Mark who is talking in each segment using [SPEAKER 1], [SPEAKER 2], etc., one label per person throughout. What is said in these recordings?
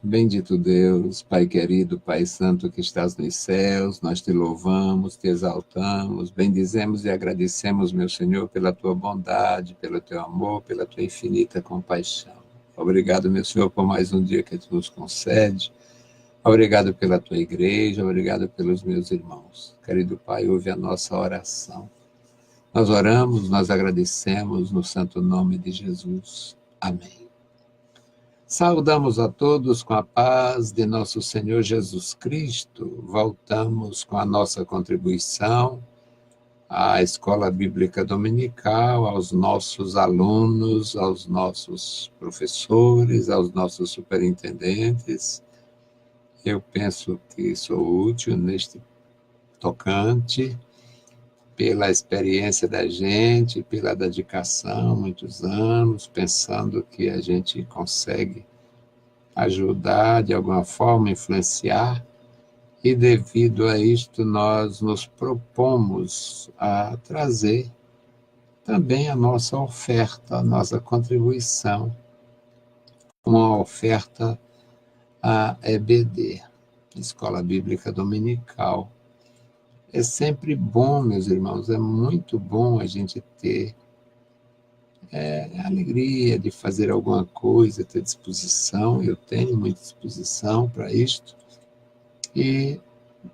[SPEAKER 1] Bendito Deus, Pai querido, Pai santo que estás nos céus, nós te louvamos, te exaltamos, bendizemos e agradecemos, meu Senhor, pela tua bondade, pelo teu amor, pela tua infinita compaixão. Obrigado, meu Senhor, por mais um dia que tu nos concede. Obrigado pela tua igreja, obrigado pelos meus irmãos. Querido Pai, ouve a nossa oração. Nós oramos, nós agradecemos no santo nome de Jesus. Amém. Saudamos a todos com a paz de nosso Senhor Jesus Cristo. Voltamos com a nossa contribuição à Escola Bíblica Dominical, aos nossos alunos, aos nossos professores, aos nossos superintendentes. Eu penso que sou útil neste tocante, pela experiência da gente, pela dedicação, muitos anos, pensando que a gente consegue ajudar, de alguma forma, influenciar, e devido a isto nós nos propomos a trazer também a nossa oferta, a nossa contribuição, uma oferta à EBD, Escola Bíblica Dominical. É sempre bom, meus irmãos, é muito bom a gente ter a alegria de fazer alguma coisa, ter disposição. Eu tenho muita disposição para isto. E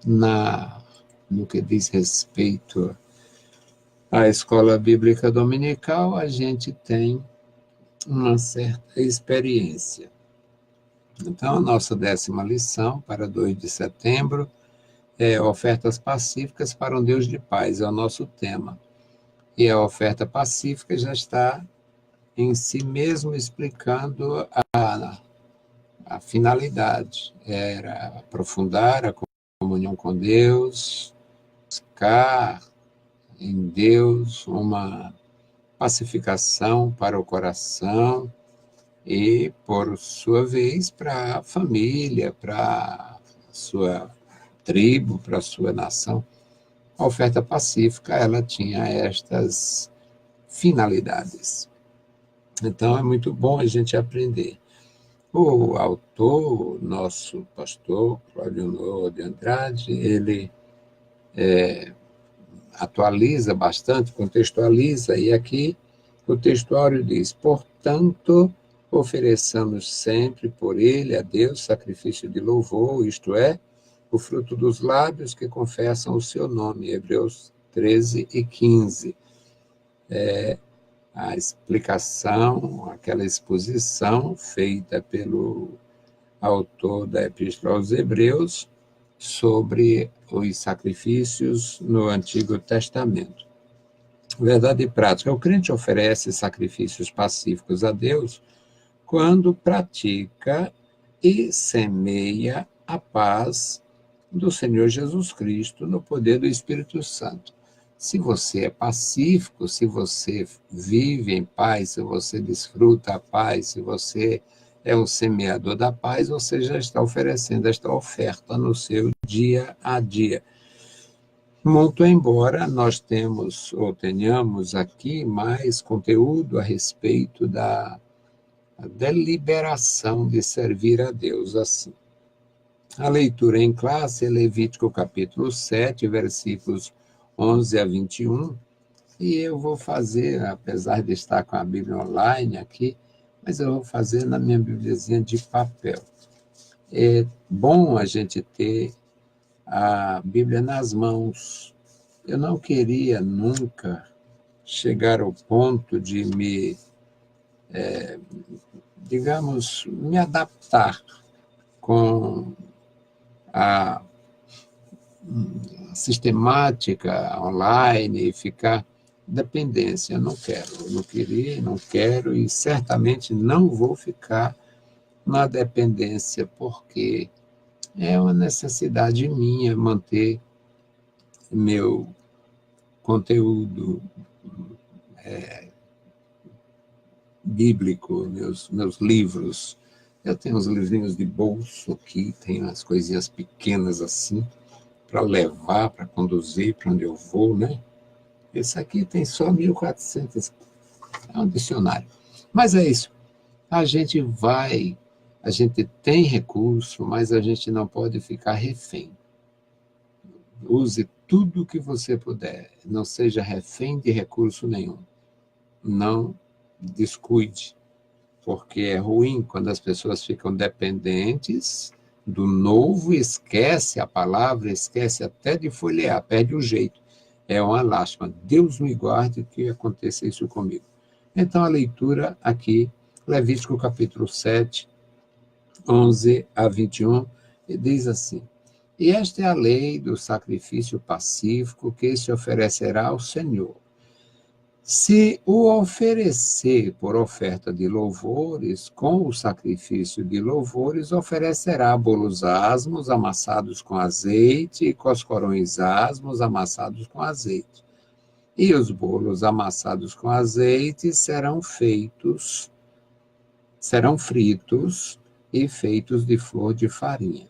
[SPEAKER 1] no que diz respeito à Escola Bíblica Dominical, a gente tem uma certa experiência. Então, a nossa 10ª lição para 2 de setembro é ofertas pacíficas para um Deus de paz, é o nosso tema. E a oferta pacífica já está em si mesmo explicando a finalidade. Era aprofundar a comunhão com Deus, buscar em Deus uma pacificação para o coração e, por sua vez, para a família, para a sua tribo, para a sua nação. A oferta pacífica, ela tinha estas finalidades. Então, é muito bom a gente aprender. O autor, nosso pastor, Cláudio Noah de Andrade, ele atualiza bastante, contextualiza, e aqui o textuário diz: portanto, ofereçamos sempre por ele a Deus sacrifício de louvor, isto é, o fruto dos lábios que confessam o seu nome, Hebreus 13:15. A explicação, aquela exposição feita pelo autor da Epístola aos Hebreus sobre os sacrifícios no Antigo Testamento. Verdade e prática. O crente oferece sacrifícios pacíficos a Deus quando pratica e semeia a paz do Senhor Jesus Cristo no poder do Espírito Santo. Se você é pacífico, se você vive em paz, se você desfruta a paz, se você é um semeador da paz, você já está oferecendo esta oferta no seu dia a dia. Muito embora nós tenhamos aqui mais conteúdo a respeito da deliberação de servir a Deus assim. A leitura em classe é Levítico capítulo 7, versículos 11 a 21, e eu vou fazer, apesar de estar com a Bíblia online aqui, mas eu vou fazer na minha bibliazinha de papel. É bom a gente ter a Bíblia nas mãos. Eu não queria nunca chegar ao ponto de me adaptar com a sistemática online e ficar dependência. Eu não quero, eu não queria, não quero e certamente não vou ficar na dependência, porque é uma necessidade minha manter meu conteúdo bíblico, meus livros. Eu tenho uns livrinhos de bolso aqui, tenho umas coisinhas pequenas assim, para levar, para conduzir para onde eu vou, né? Esse aqui tem só 1.400, é um dicionário. Mas é isso, a gente vai A gente tem recurso, mas a gente não pode ficar refém. Use tudo o que você puder, não seja refém de recurso nenhum. Não descuide, porque é ruim quando as pessoas ficam dependentes do novo, esquece a palavra, esquece até de folhear, perde o jeito. É uma lástima. Deus me guarde que aconteça isso comigo. Então, a leitura aqui, Levítico capítulo 7, 11 a 21, diz assim: E esta é a lei do sacrifício pacífico que se oferecerá ao Senhor. Se o oferecer por oferta de louvores, com o sacrifício de louvores, oferecerá bolos asmos amassados com azeite e coscorões asmos amassados com azeite. E os bolos amassados com azeite serão fritos e feitos de flor de farinha.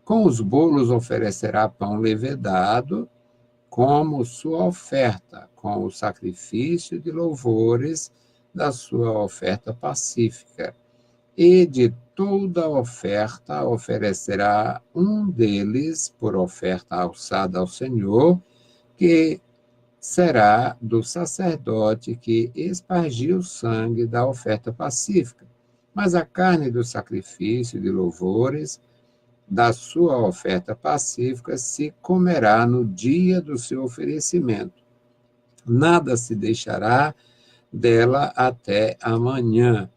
[SPEAKER 1] Com os bolos oferecerá pão levedado, como sua oferta, com o sacrifício de louvores da sua oferta pacífica. E de toda a oferta oferecerá um deles por oferta alçada ao Senhor, que será do sacerdote que espargiu o sangue da oferta pacífica. Mas a carne do sacrifício de louvores da sua oferta pacífica se comerá no dia do seu oferecimento. Nada se deixará dela até amanhã.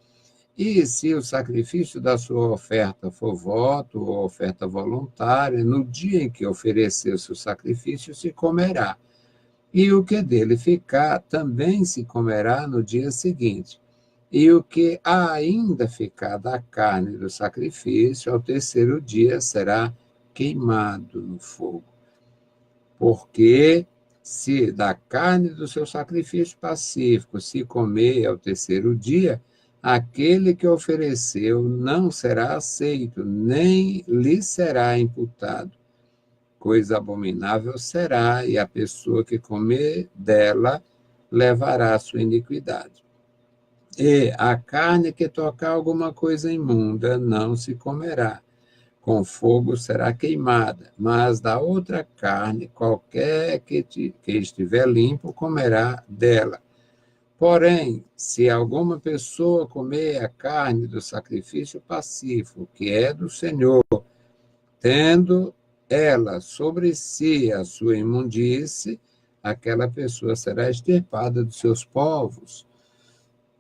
[SPEAKER 1] E se o sacrifício da sua oferta for voto ou oferta voluntária, no dia em que oferecer o seu sacrifício, se comerá. E o que dele ficar também se comerá no dia seguinte. E o que ainda ficar da carne do sacrifício, ao terceiro dia será queimado no fogo. Porque se da carne do seu sacrifício pacífico se comer ao terceiro dia, aquele que ofereceu não será aceito, nem lhe será imputado. Coisa abominável será, e a pessoa que comer dela levará a sua iniquidade. E a carne que tocar alguma coisa imunda não se comerá, com fogo será queimada, mas da outra carne, qualquer que estiver limpo, comerá dela. Porém, se alguma pessoa comer a carne do sacrifício pacífico, que é do Senhor, tendo ela sobre si a sua imundície, aquela pessoa será extirpada dos seus povos.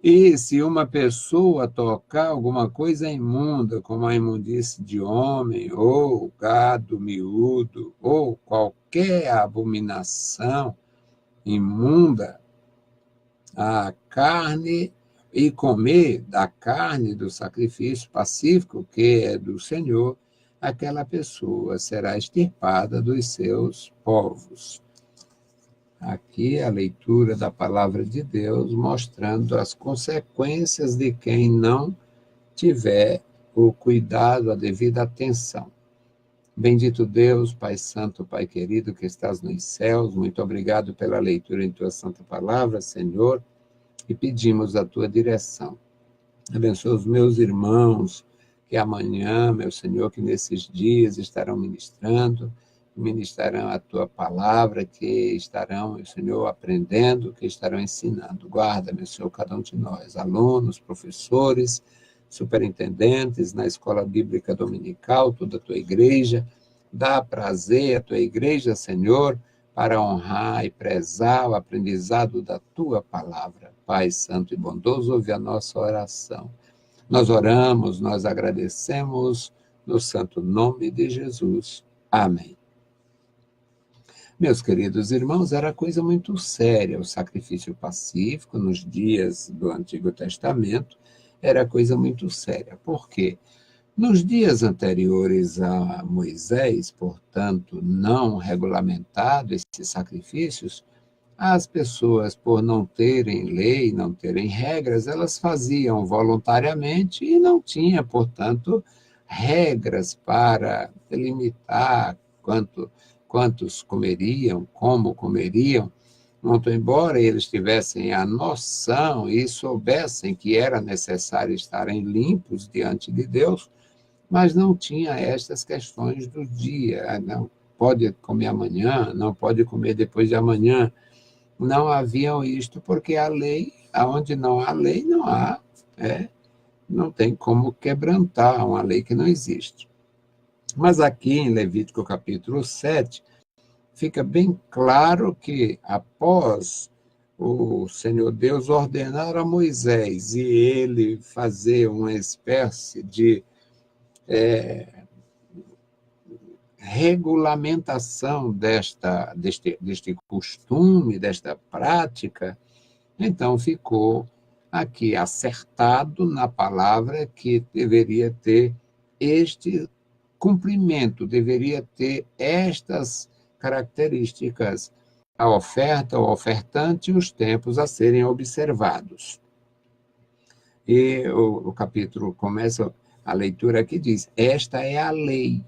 [SPEAKER 1] E se uma pessoa tocar alguma coisa imunda, como a imundície de homem, ou gado miúdo, ou qualquer abominação imunda, a carne, e comer da carne do sacrifício pacífico, que é do Senhor, aquela pessoa será extirpada dos seus povos. Aqui a leitura da palavra de Deus, mostrando as consequências de quem não tiver o cuidado, a devida atenção. Bendito Deus, Pai Santo, Pai querido, que estás nos céus, muito obrigado pela leitura em tua santa palavra, Senhor, e pedimos a tua direção. Abençoa os meus irmãos, que amanhã, meu Senhor, que nesses dias estarão ministrarão a tua palavra, que estarão, meu Senhor, aprendendo, que estarão ensinando. Guarda, meu Senhor, cada um de nós, alunos, professores, superintendentes na escola bíblica dominical, toda a tua igreja. Dá prazer à tua igreja, Senhor, para honrar e prezar o aprendizado da tua palavra. Pai santo e bondoso, ouve a nossa oração. Nós oramos, nós agradecemos no santo nome de Jesus. Amém. Meus queridos irmãos, era coisa muito séria. O sacrifício pacífico nos dias do Antigo Testamento era coisa muito séria. Por quê? Nos dias anteriores a Moisés, portanto, não regulamentado esses sacrifícios, as pessoas, por não terem lei, não terem regras, elas faziam voluntariamente e não tinha, portanto, regras para delimitar quantos comeriam, como comeriam. Muito embora eles tivessem a noção e soubessem que era necessário estarem limpos diante de Deus, mas não tinha estas questões do dia. Não pode comer amanhã, não pode comer depois de amanhã. Não haviam isto, porque a lei, aonde não há lei, não há, não tem como quebrantar uma lei que não existe. Mas aqui em Levítico capítulo 7, fica bem claro que após o Senhor Deus ordenar a Moisés e ele fazer uma espécie de regulamentação deste costume, desta prática, então ficou aqui acertado na palavra que deveria ter este cumprimento, deveria ter estas características: a oferta, o ofertante e os tempos a serem observados. E o capítulo começa, a leitura aqui diz: esta é a lei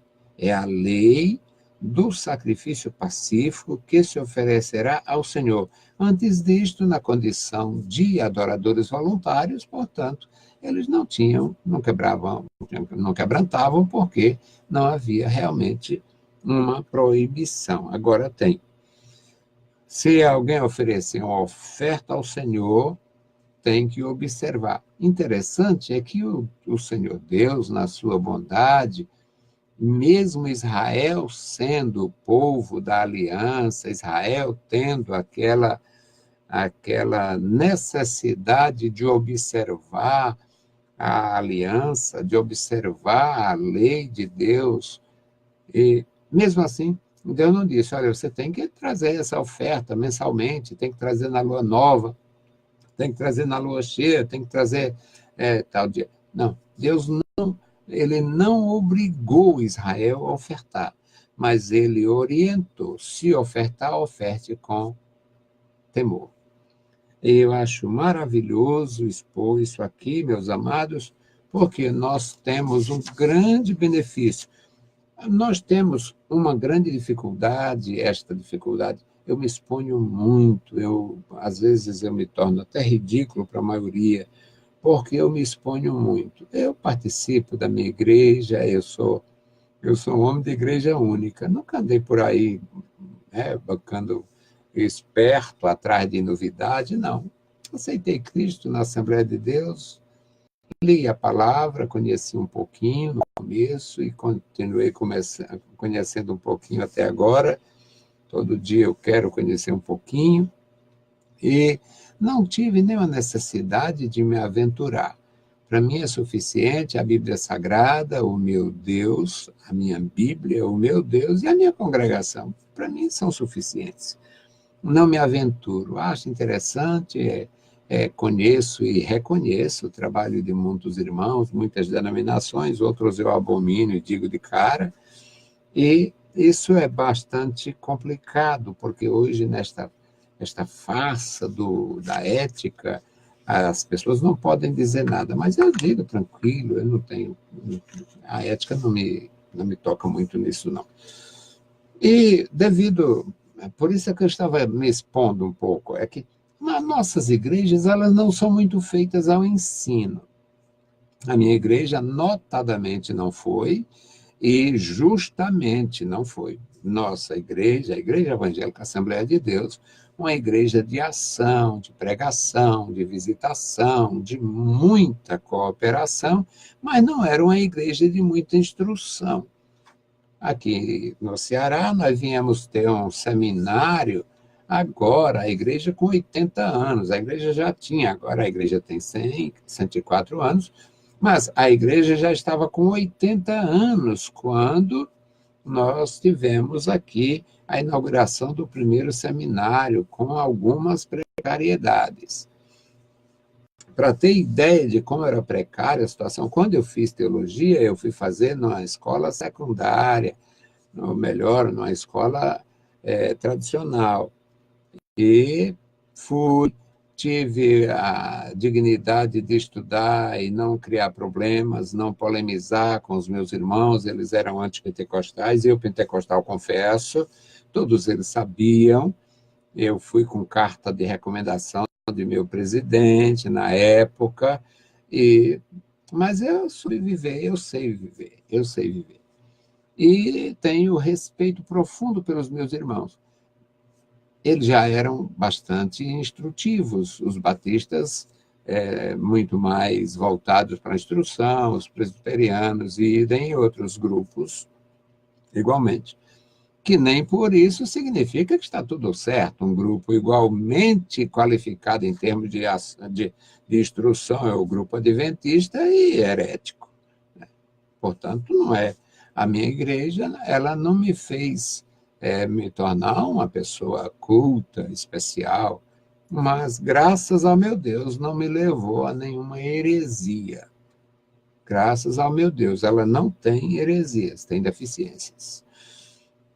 [SPEAKER 1] do sacrifício pacífico que se oferecerá ao Senhor. Antes disto, na condição de adoradores voluntários, portanto, eles não quebrantavam, porque não havia realmente uma proibição. Agora tem. Se alguém oferecer uma oferta ao Senhor, tem que observar. Interessante é que o Senhor Deus, na sua bondade, mesmo Israel sendo o povo da aliança, Israel tendo aquela necessidade de observar a aliança, de observar a lei de Deus, e mesmo assim, Deus não disse: olha, você tem que trazer essa oferta mensalmente, tem que trazer na lua nova, tem que trazer na lua cheia, tem que trazer tal dia. Não, Deus ele não obrigou Israel a ofertar, mas ele orientou: se ofertar, oferte com temor. E eu acho maravilhoso expor isso aqui, meus amados, porque nós temos um grande benefício. Nós temos uma grande dificuldade, esta dificuldade, eu me exponho muito, às vezes eu me torno até ridículo para a maioria, porque eu me exponho muito. Eu participo da minha igreja, eu sou um homem de igreja única, nunca andei por aí, bacando esperto atrás de novidade, não. Aceitei Cristo na Assembleia de Deus, li a palavra, conheci um pouquinho no começo e continuei conhecendo um pouquinho até agora. Todo dia eu quero conhecer um pouquinho e não tive nenhuma necessidade de me aventurar. Para mim é suficiente a Bíblia Sagrada, o meu Deus, a minha Bíblia, o meu Deus e a minha congregação. Para mim são suficientes. Não me aventuro. Acho interessante, conheço e reconheço o trabalho de muitos irmãos, muitas denominações, outros eu abomino e digo de cara, e isso é bastante complicado, porque hoje, nesta farsa da ética, as pessoas não podem dizer nada, mas eu digo tranquilo, eu não tenho, a ética não me toca muito nisso, não. E por isso é que eu estava me expondo um pouco, é que nas nossas igrejas, elas não são muito feitas ao ensino. A minha igreja, notadamente, não foi, e justamente não foi. Nossa igreja, a Igreja Evangélica Assembleia de Deus, uma igreja de ação, de pregação, de visitação, de muita cooperação, mas não era uma igreja de muita instrução. Aqui no Ceará, nós viemos ter um seminário, agora a igreja com 80 anos, a igreja já tinha, agora a igreja tem 104 anos, mas a igreja já estava com 80 anos quando nós tivemos aqui a inauguração do primeiro seminário, com algumas precariedades. Para ter ideia de como era precária a situação, quando eu fiz teologia, eu fui fazer numa escola secundária, ou melhor, numa escola tradicional. E tive a dignidade de estudar e não criar problemas, não polemizar com os meus irmãos, eles eram antipentecostais, eu pentecostal confesso, todos eles sabiam, Eu fui com carta de recomendação de meu presidente na época, mas eu soube viver, eu sei viver, eu sei viver. E tenho respeito profundo pelos meus irmãos. Eles já eram bastante instrutivos, os batistas muito mais voltados para a instrução, os presbiterianos e em outros grupos igualmente. Que nem por isso significa que está tudo certo. Um grupo igualmente qualificado em termos de instrução é o grupo adventista e herético. Portanto, não é. A minha igreja, ela não me fez me tornar uma pessoa culta, especial, mas, graças ao meu Deus, não me levou a nenhuma heresia. Graças ao meu Deus, ela não tem heresias, tem deficiências.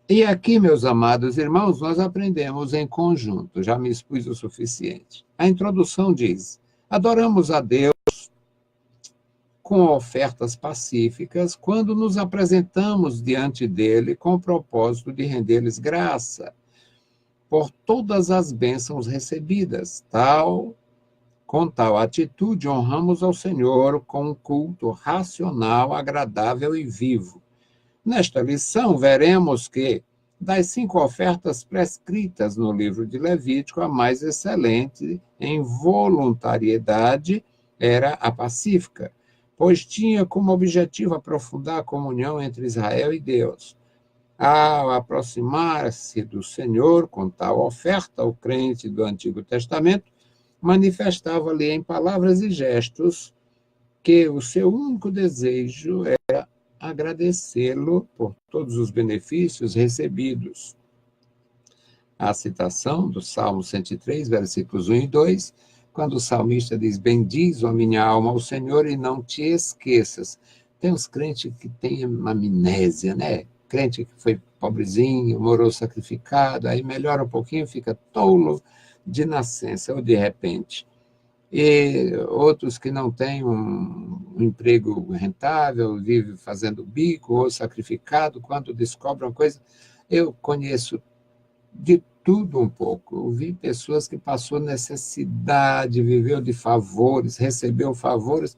[SPEAKER 1] E aqui, meus amados irmãos, nós aprendemos em conjunto, já me expus o suficiente. A introdução diz: adoramos a Deus com ofertas pacíficas quando nos apresentamos diante dele com o propósito de render-lhes graça por todas as bênçãos recebidas. Com tal atitude, honramos ao Senhor com um culto racional, agradável e vivo. Nesta lição, veremos que, das 5 ofertas prescritas no livro de Levítico, a mais excelente em voluntariedade era a pacífica, pois tinha como objetivo aprofundar a comunhão entre Israel e Deus. Ao aproximar-se do Senhor com tal oferta, o crente do Antigo Testamento manifestava-lhe em palavras e gestos que o seu único desejo era agradecê-lo por todos os benefícios recebidos. A citação do Salmo 103, versículos 1 e 2, quando o salmista diz: bendiz, ó minha alma, ao Senhor e não te esqueças. Tem uns crentes que têm amnésia, né? Crente que foi pobrezinho, morou sacrificado, aí melhora um pouquinho, fica tolo de nascença ou de repente. E outros que não têm um emprego rentável, vivem fazendo bico ou sacrificado, quando descobrem uma coisa. Eu conheço de tudo um pouco. Eu vi pessoas que passou necessidade, viveu de favores, recebeu favores.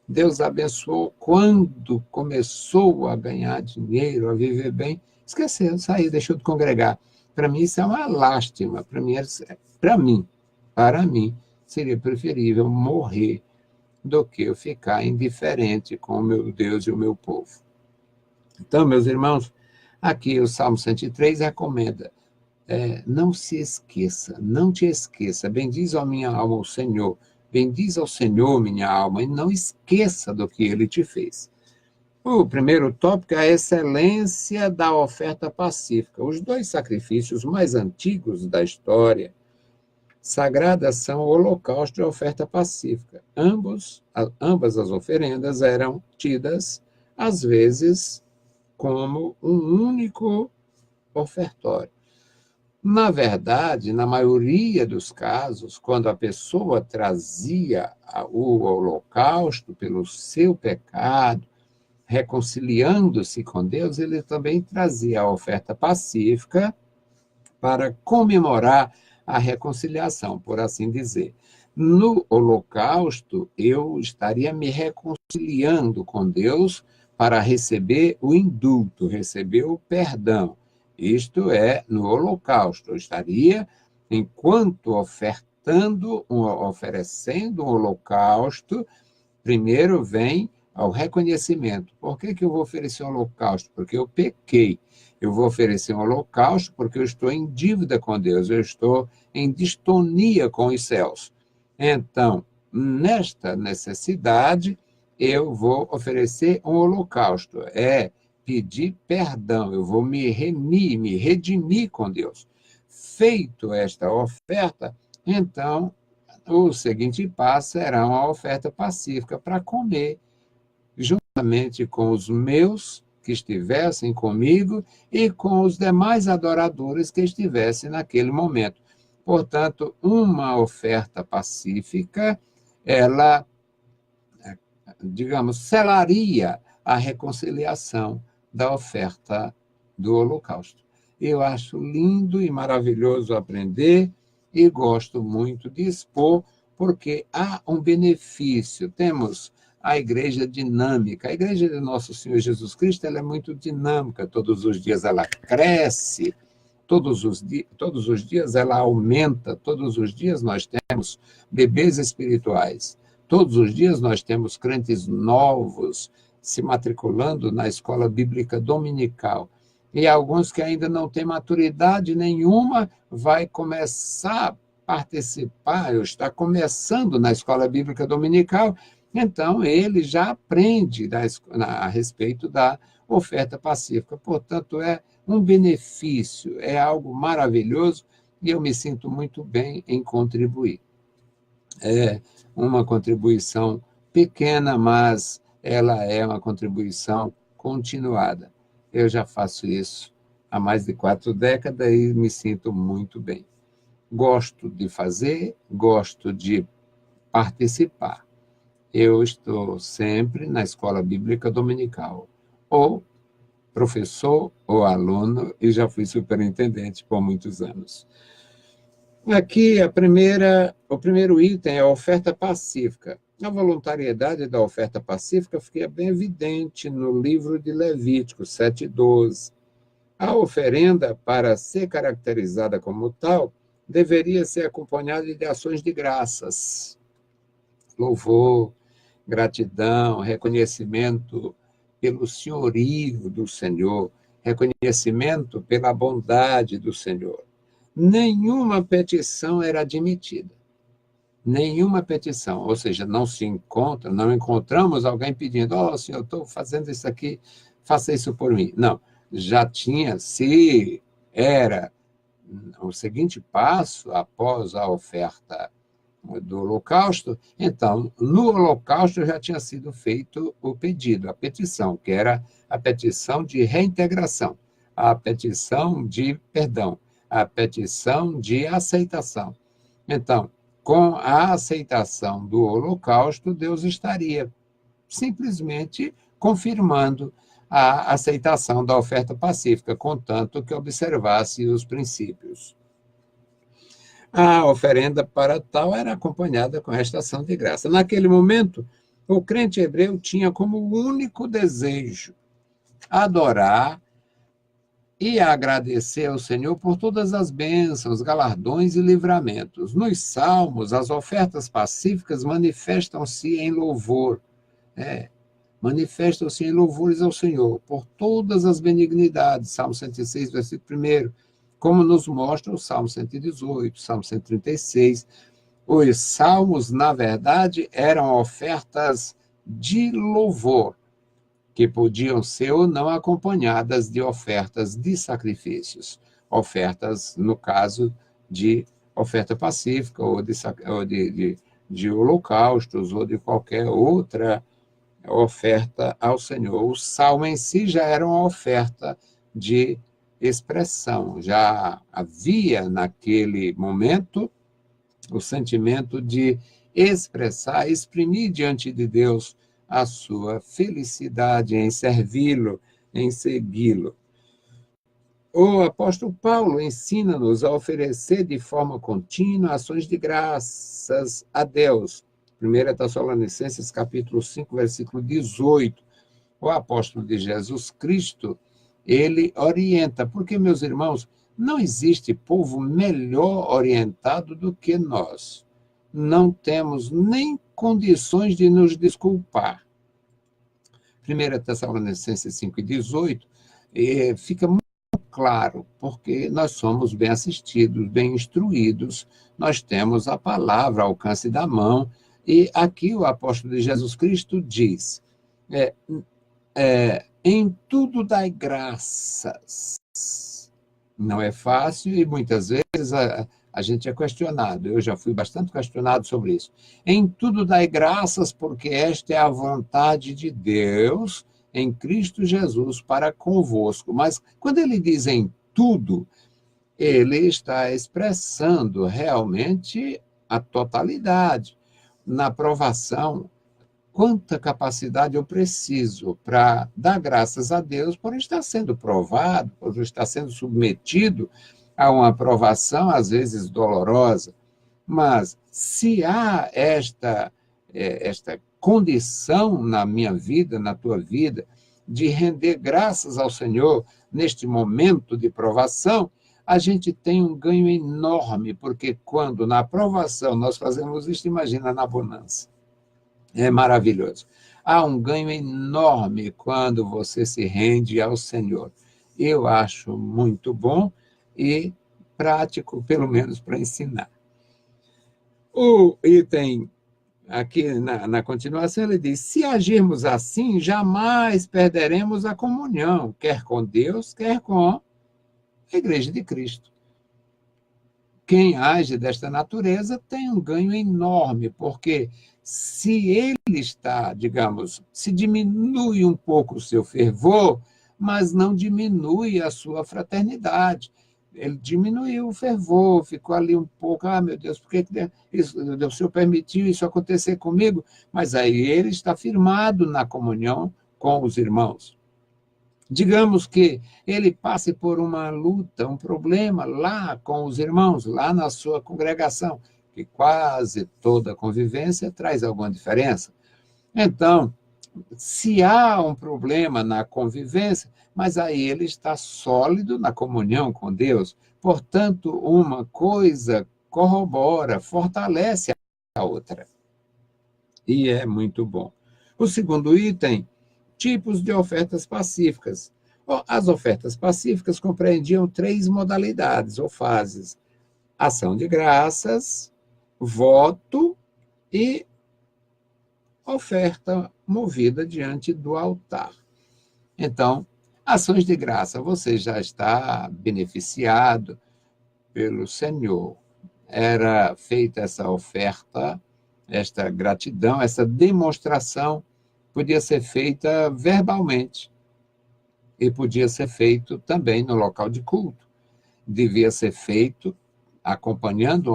[SPEAKER 1] Deus abençoou quando começou a ganhar dinheiro, a viver bem, esqueceu, saiu, deixou de congregar. Para mim, isso é uma lástima. Para mim, seria preferível morrer do que eu ficar indiferente com o meu Deus e o meu povo. Então, meus irmãos, aqui o Salmo 103 recomenda: não se esqueça, não te esqueça, bendiz a minha alma o Senhor, bendiz ao Senhor minha alma, e não esqueça do que ele te fez. O primeiro tópico é a excelência da oferta pacífica. Os 2 sacrifícios mais antigos da história sagrada são o holocausto e a oferta pacífica. Ambas as oferendas eram tidas, às vezes, como um único ofertório. Na verdade, na maioria dos casos, quando a pessoa trazia o holocausto pelo seu pecado, reconciliando-se com Deus, ele também trazia a oferta pacífica para comemorar a reconciliação, por assim dizer. No holocausto, eu estaria me reconciliando com Deus para receber o indulto, receber o perdão. Isto é, no holocausto, eu estaria, enquanto oferecendo um holocausto, primeiro vem ao reconhecimento. Por que eu vou oferecer um holocausto? Porque eu pequei. Eu vou oferecer um holocausto porque eu estou em dívida com Deus, eu estou em distonia com os céus. Então, nesta necessidade, eu vou oferecer um holocausto. Pedir perdão, eu vou me remir, me redimir com Deus. Feito esta oferta, então, o seguinte passo será uma oferta pacífica para comer, juntamente com os meus que estivessem comigo e com os demais adoradores que estivessem naquele momento. Portanto, uma oferta pacífica, ela, digamos, selaria a reconciliação da oferta do holocausto. Eu acho lindo e maravilhoso aprender e gosto muito de expor, porque há um benefício. Temos a igreja dinâmica. A igreja de Nosso Senhor Jesus Cristo, ela é muito dinâmica. Todos os dias ela cresce, todos os dias ela aumenta, todos os dias nós temos bebês espirituais, todos os dias nós temos crentes novos se matriculando na escola bíblica dominical. E alguns que ainda não têm maturidade nenhuma vai começar a participar, ou está começando na escola bíblica dominical, então ele já aprende a respeito da oferta pacífica. Portanto, é um benefício, é algo maravilhoso e eu me sinto muito bem em contribuir. É uma contribuição pequena, mas ela é uma contribuição continuada. Eu já faço isso há mais de 4 décadas e me sinto muito bem. Gosto de fazer, gosto de participar. Eu estou sempre na escola bíblica dominical, ou professor ou aluno, e já fui superintendente por muitos anos. Aqui, o primeiro item é a oferta pacífica. A voluntariedade da oferta pacífica fica bem evidente no livro de Levítico 7:12. A oferenda, para ser caracterizada como tal, deveria ser acompanhada de ações de graças, louvor, gratidão, reconhecimento pelo senhorio do Senhor, reconhecimento pela bondade do Senhor. Nenhuma petição era admitida. Nenhuma petição, ou seja, não encontramos alguém pedindo, Senhor, eu estou fazendo isso aqui, faça isso por mim. Não, já tinha, se era o seguinte passo após a oferta do holocausto, então, no holocausto já tinha sido feito o pedido, a petição, que era a petição de reintegração, a petição de perdão, a petição de aceitação. Então, com a aceitação do holocausto, Deus estaria simplesmente confirmando a aceitação da oferta pacífica, contanto que observasse os princípios. A oferenda para tal era acompanhada com esta ação de graça. Naquele momento, o crente hebreu tinha como único desejo adorar e agradecer ao Senhor por todas as bênçãos, galardões e livramentos. Nos salmos, as ofertas pacíficas manifestam-se em louvor, manifestam-se em louvores ao Senhor por todas as benignidades. Salmo 106, versículo 1, como nos mostra o Salmo 118, Salmo 136. Os salmos, na verdade, eram ofertas de louvor, que podiam ser ou não acompanhadas de ofertas de sacrifícios. Ofertas, no caso, de oferta pacífica, ou de holocaustos, ou de qualquer outra oferta ao Senhor. O salmo em si já era uma oferta de expressão, já havia naquele momento o sentimento de expressar, exprimir diante de Deus a sua felicidade em servi-lo, em segui-lo. O apóstolo Paulo ensina-nos a oferecer de forma contínua ações de graças a Deus. 1 Tessalonicenses, capítulo 5, versículo 18. O apóstolo de Jesus Cristo, ele orienta, porque, meus irmãos, não existe povo melhor orientado do que nós. Não temos nem condições de nos desculpar. 1 Tessalonicenses 5:18 fica muito claro, porque nós somos bem assistidos, bem instruídos, nós temos a palavra ao alcance da mão, e aqui o apóstolo de Jesus Cristo diz, em tudo dai graças. Não é fácil e muitas vezes a gente é questionado. Eu já fui bastante questionado sobre isso. Em tudo dai graças, porque esta é a vontade de Deus em Cristo Jesus para convosco. Mas quando ele diz em tudo, ele está expressando realmente a totalidade. Na provação, quanta capacidade eu preciso para dar graças a Deus por estar sendo provado, por estar sendo submetido a uma provação, às vezes dolorosa. Mas se há esta condição na minha vida, na tua vida, de render graças ao Senhor neste momento de provação, a gente tem um ganho enorme, porque quando na provação nós fazemos isso, imagina na bonança. É maravilhoso. Há um ganho enorme quando você se rende ao Senhor. Eu acho muito bom e prático, pelo menos para ensinar. O item aqui na continuação, ele diz: se agirmos assim, jamais perderemos a comunhão, quer com Deus, quer com a Igreja de Cristo. Quem age desta natureza tem um ganho enorme, porque se ele está, digamos, se diminui um pouco o seu fervor, mas não diminui a sua fraternidade. Ele diminuiu o fervor, ficou ali um pouco, meu Deus, por que o Senhor permitiu isso acontecer comigo? Mas aí ele está firmado na comunhão com os irmãos. Digamos que ele passe por uma luta, um problema lá com os irmãos, lá na sua congregação, que quase toda convivência traz alguma diferença. Então, se há um problema na convivência, mas aí ele está sólido na comunhão com Deus, portanto, uma coisa corrobora, fortalece a outra. E é muito bom. O segundo item, tipos de ofertas pacíficas. As ofertas pacíficas compreendiam 3 modalidades ou fases: ação de graças, voto e oferta movida diante do altar. Então, ações de graça, você já está beneficiado pelo Senhor. Era feita essa oferta, esta gratidão, essa demonstração, podia ser feita verbalmente e podia ser feito também no local de culto. Devia ser feito acompanhando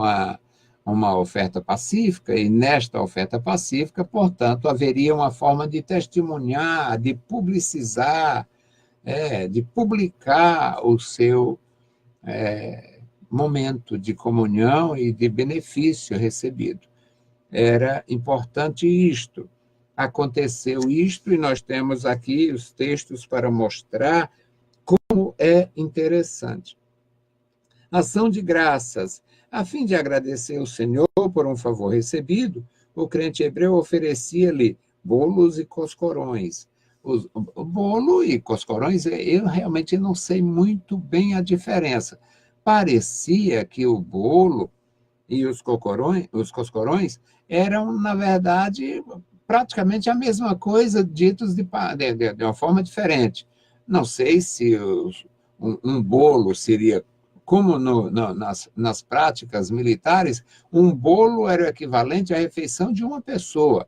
[SPEAKER 1] uma oferta pacífica, e nesta oferta pacífica, portanto, haveria uma forma de testemunhar, de publicizar, de publicar o seu momento de comunhão e de benefício recebido. Era importante isto. Aconteceu isto, e nós temos aqui os textos para mostrar como é interessante. Ação de graças. A fim de agradecer ao Senhor por um favor recebido, o crente hebreu oferecia-lhe bolos e coscorões. O bolo e coscorões, eu realmente não sei muito bem a diferença. Parecia que o bolo e os coscorões eram, na verdade, praticamente a mesma coisa, ditos de uma forma diferente. Não sei se um bolo seria, como nas práticas militares, um bolo era o equivalente à refeição de uma pessoa.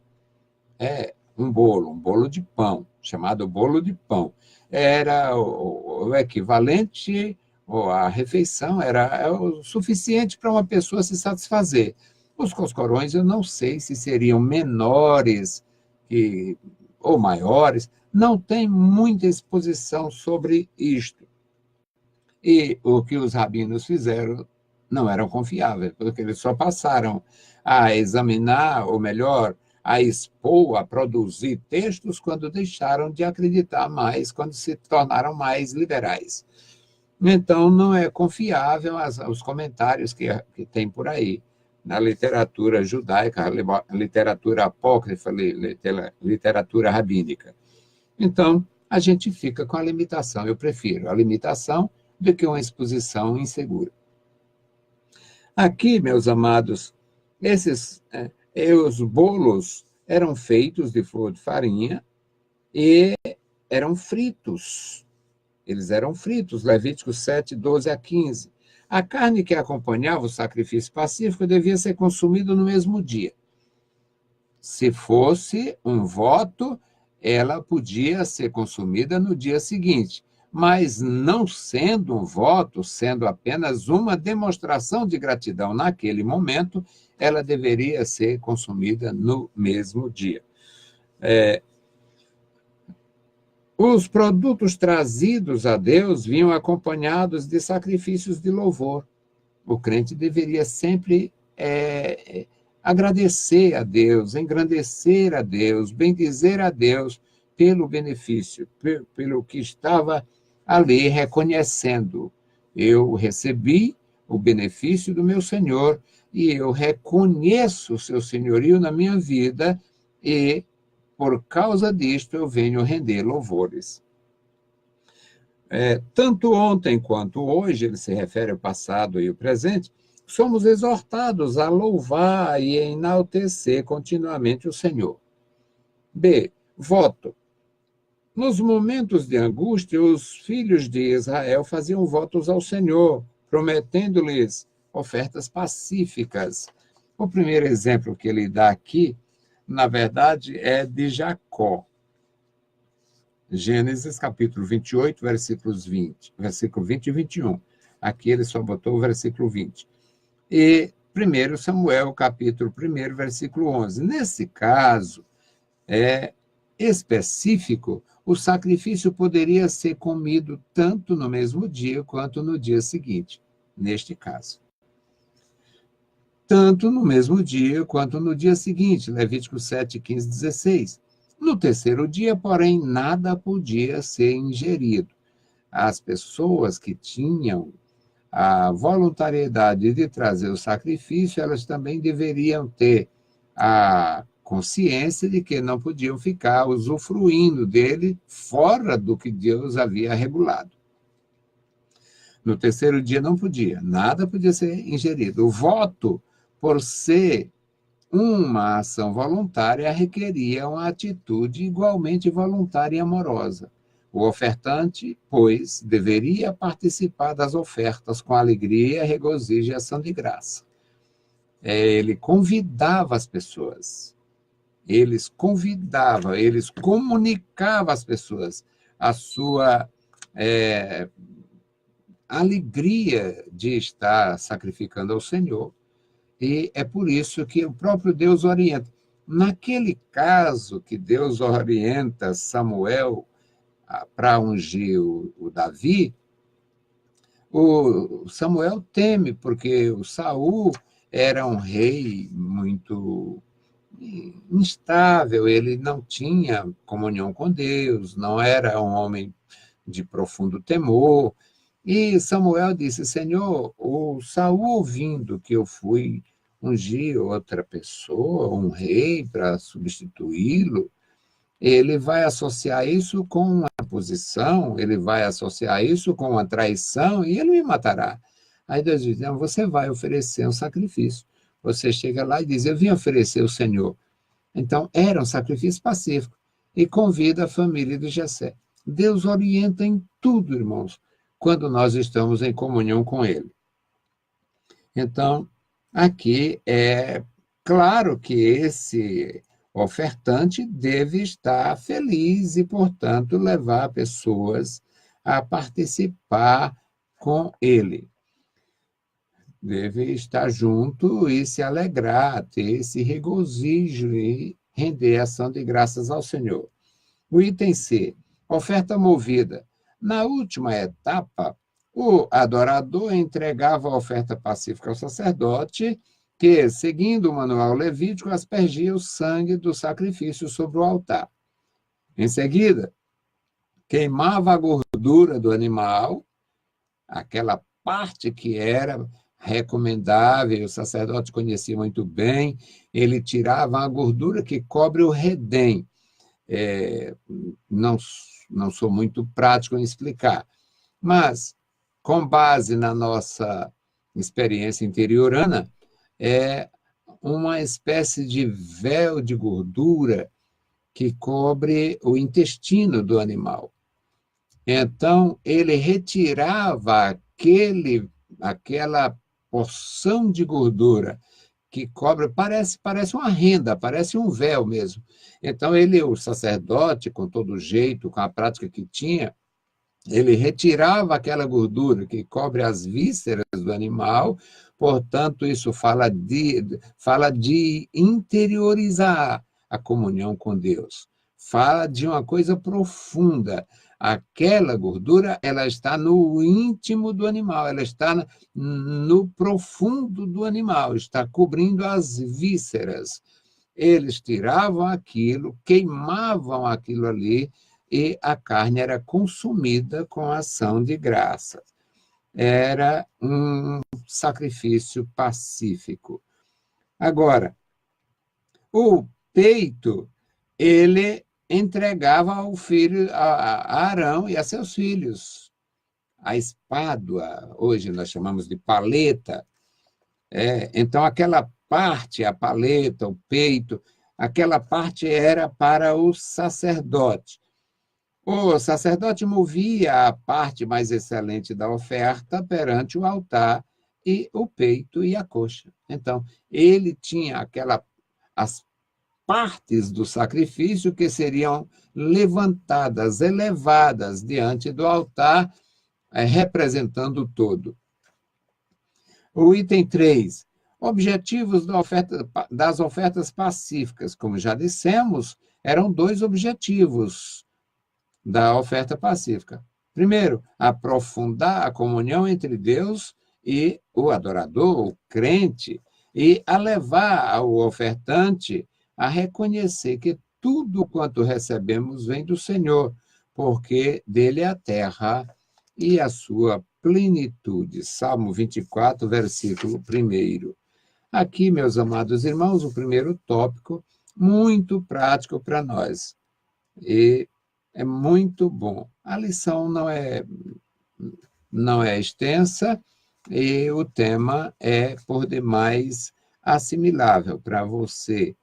[SPEAKER 1] Um bolo de pão, chamado bolo de pão. Era o equivalente, ou a refeição era o suficiente para uma pessoa se satisfazer. Os coscorões, eu não sei se seriam menores ou maiores, não tem muita exposição sobre isto. E o que os rabinos fizeram não eram confiáveis, porque eles só passaram a examinar, ou melhor, a expor, a produzir textos quando deixaram de acreditar mais, quando se tornaram mais liberais. Então, não é confiável os comentários que tem por aí, na literatura judaica, literatura apócrifa, literatura rabínica. Então, a gente fica com a limitação. Eu prefiro a limitação do que uma exposição insegura. Aqui, meus amados, os bolos eram feitos de flor de farinha e eram fritos. Eles eram fritos, Levíticos 7, 12 a 15. A carne que acompanhava o sacrifício pacífico devia ser consumida no mesmo dia. Se fosse um voto, ela podia ser consumida no dia seguinte, mas não sendo um voto, sendo apenas uma demonstração de gratidão naquele momento, ela deveria ser consumida no mesmo dia. Os produtos trazidos a Deus vinham acompanhados de sacrifícios de louvor. O crente deveria sempre agradecer a Deus, engrandecer a Deus, bendizer a Deus pelo benefício, pelo que estava ali reconhecendo. Eu recebi o benefício do meu Senhor e eu reconheço o seu senhorio na minha vida e, por causa disto, eu venho render louvores. Tanto ontem quanto hoje, ele se refere ao passado e ao presente, somos exortados a louvar e a enaltecer continuamente o Senhor. B. Voto. Nos momentos de angústia, os filhos de Israel faziam votos ao Senhor, prometendo-lhes ofertas pacíficas. O primeiro exemplo que ele dá aqui, na verdade, é de Jacó. Gênesis, capítulo 28, versículo 20 e 21. Aqui ele só botou o versículo 20. E 1 Samuel, capítulo 1, versículo 11. Nesse caso específico, o sacrifício poderia ser comido tanto no mesmo dia quanto no dia seguinte, neste caso. Tanto no mesmo dia quanto no dia seguinte, Levítico 7, 15, 16. No terceiro dia, porém, nada podia ser ingerido. As pessoas que tinham a voluntariedade de trazer o sacrifício, elas também deveriam ter a consciência de que não podiam ficar usufruindo dele fora do que Deus havia regulado. No terceiro dia não podia, nada podia ser ingerido. O voto, por ser uma ação voluntária, requeria uma atitude igualmente voluntária e amorosa. O ofertante, pois, deveria participar das ofertas com alegria, regozijo e ação de graça. Ele convidava as pessoas, eles comunicavam às pessoas a sua alegria de estar sacrificando ao Senhor. E é por isso que o próprio Deus orienta. Naquele caso que Deus orienta Samuel para ungir o Davi, o Samuel teme, porque o Saul era um rei muito instável, ele não tinha comunhão com Deus, não era um homem de profundo temor. E Samuel disse: Senhor, o Saul, ouvindo que eu fui ungir outra pessoa, um rei, para substituí-lo, ele vai associar isso com uma posição, ele vai associar isso com uma traição e ele me matará. Aí Deus diz: não, você vai oferecer um sacrifício. Você chega lá e diz: eu vim oferecer ao Senhor. Então, era um sacrifício pacífico e convida a família de Jessé. Deus orienta em tudo, irmãos, quando nós estamos em comunhão com Ele. Então, aqui é claro que esse ofertante deve estar feliz e, portanto, levar pessoas a participar com ele. Deve estar junto e se alegrar, ter esse regozijo e render ação de graças ao Senhor. O item C, oferta movida. Na última etapa, o adorador entregava a oferta pacífica ao sacerdote, que, seguindo o manual levítico, aspergia o sangue do sacrifício sobre o altar. Em seguida, queimava a gordura do animal, aquela parte que era recomendável, o sacerdote conhecia muito bem, ele tirava a gordura que cobre o redém. Não sou muito prático em explicar, mas, com base na nossa experiência interiorana, é uma espécie de véu de gordura que cobre o intestino do animal. Então, ele retirava aquela porção de gordura que cobre, parece uma renda, parece um véu mesmo. Então, o sacerdote, com todo jeito, com a prática que tinha, ele retirava aquela gordura que cobre as vísceras do animal, portanto, isso fala de interiorizar a comunhão com Deus. fala de uma coisa profunda. Aquela gordura, ela está no íntimo do animal, ela está no profundo do animal, está cobrindo as vísceras. Eles tiravam aquilo, queimavam aquilo ali, e a carne era consumida com ação de graças. Era um sacrifício pacífico. Agora, o peito, ele entregava ao filho, a Arão e a seus filhos. A espádua, hoje nós chamamos de paleta. Então, aquela parte, a paleta, o peito, aquela parte era para o sacerdote. O sacerdote movia a parte mais excelente da oferta perante o altar, e o peito e a coxa. Então, ele tinha as partes do sacrifício que seriam levantadas, elevadas diante do altar, representando o todo. O item 3, objetivos das ofertas pacíficas. Como já dissemos, eram 2 objetivos da oferta pacífica. Primeiro, aprofundar a comunhão entre Deus e o adorador, o crente, e a levar ao ofertante a reconhecer que tudo quanto recebemos vem do Senhor, porque dele é a terra e a sua plenitude. Salmo 24, versículo 1. Aqui, meus amados irmãos, o primeiro tópico, muito prático para nós. E é muito bom. A lição não é extensa e o tema é, por demais, assimilável para você.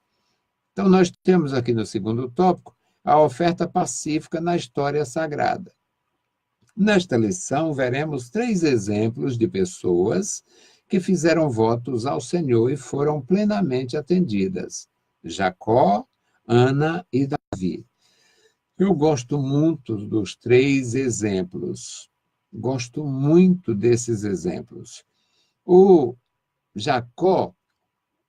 [SPEAKER 1] Então, nós temos aqui no segundo tópico a oferta pacífica na história sagrada. Nesta lição, veremos 3 exemplos de pessoas que fizeram votos ao Senhor e foram plenamente atendidas: Jacó, Ana e Davi. Eu gosto muito dos 3 exemplos. Gosto muito desses exemplos. O Jacó,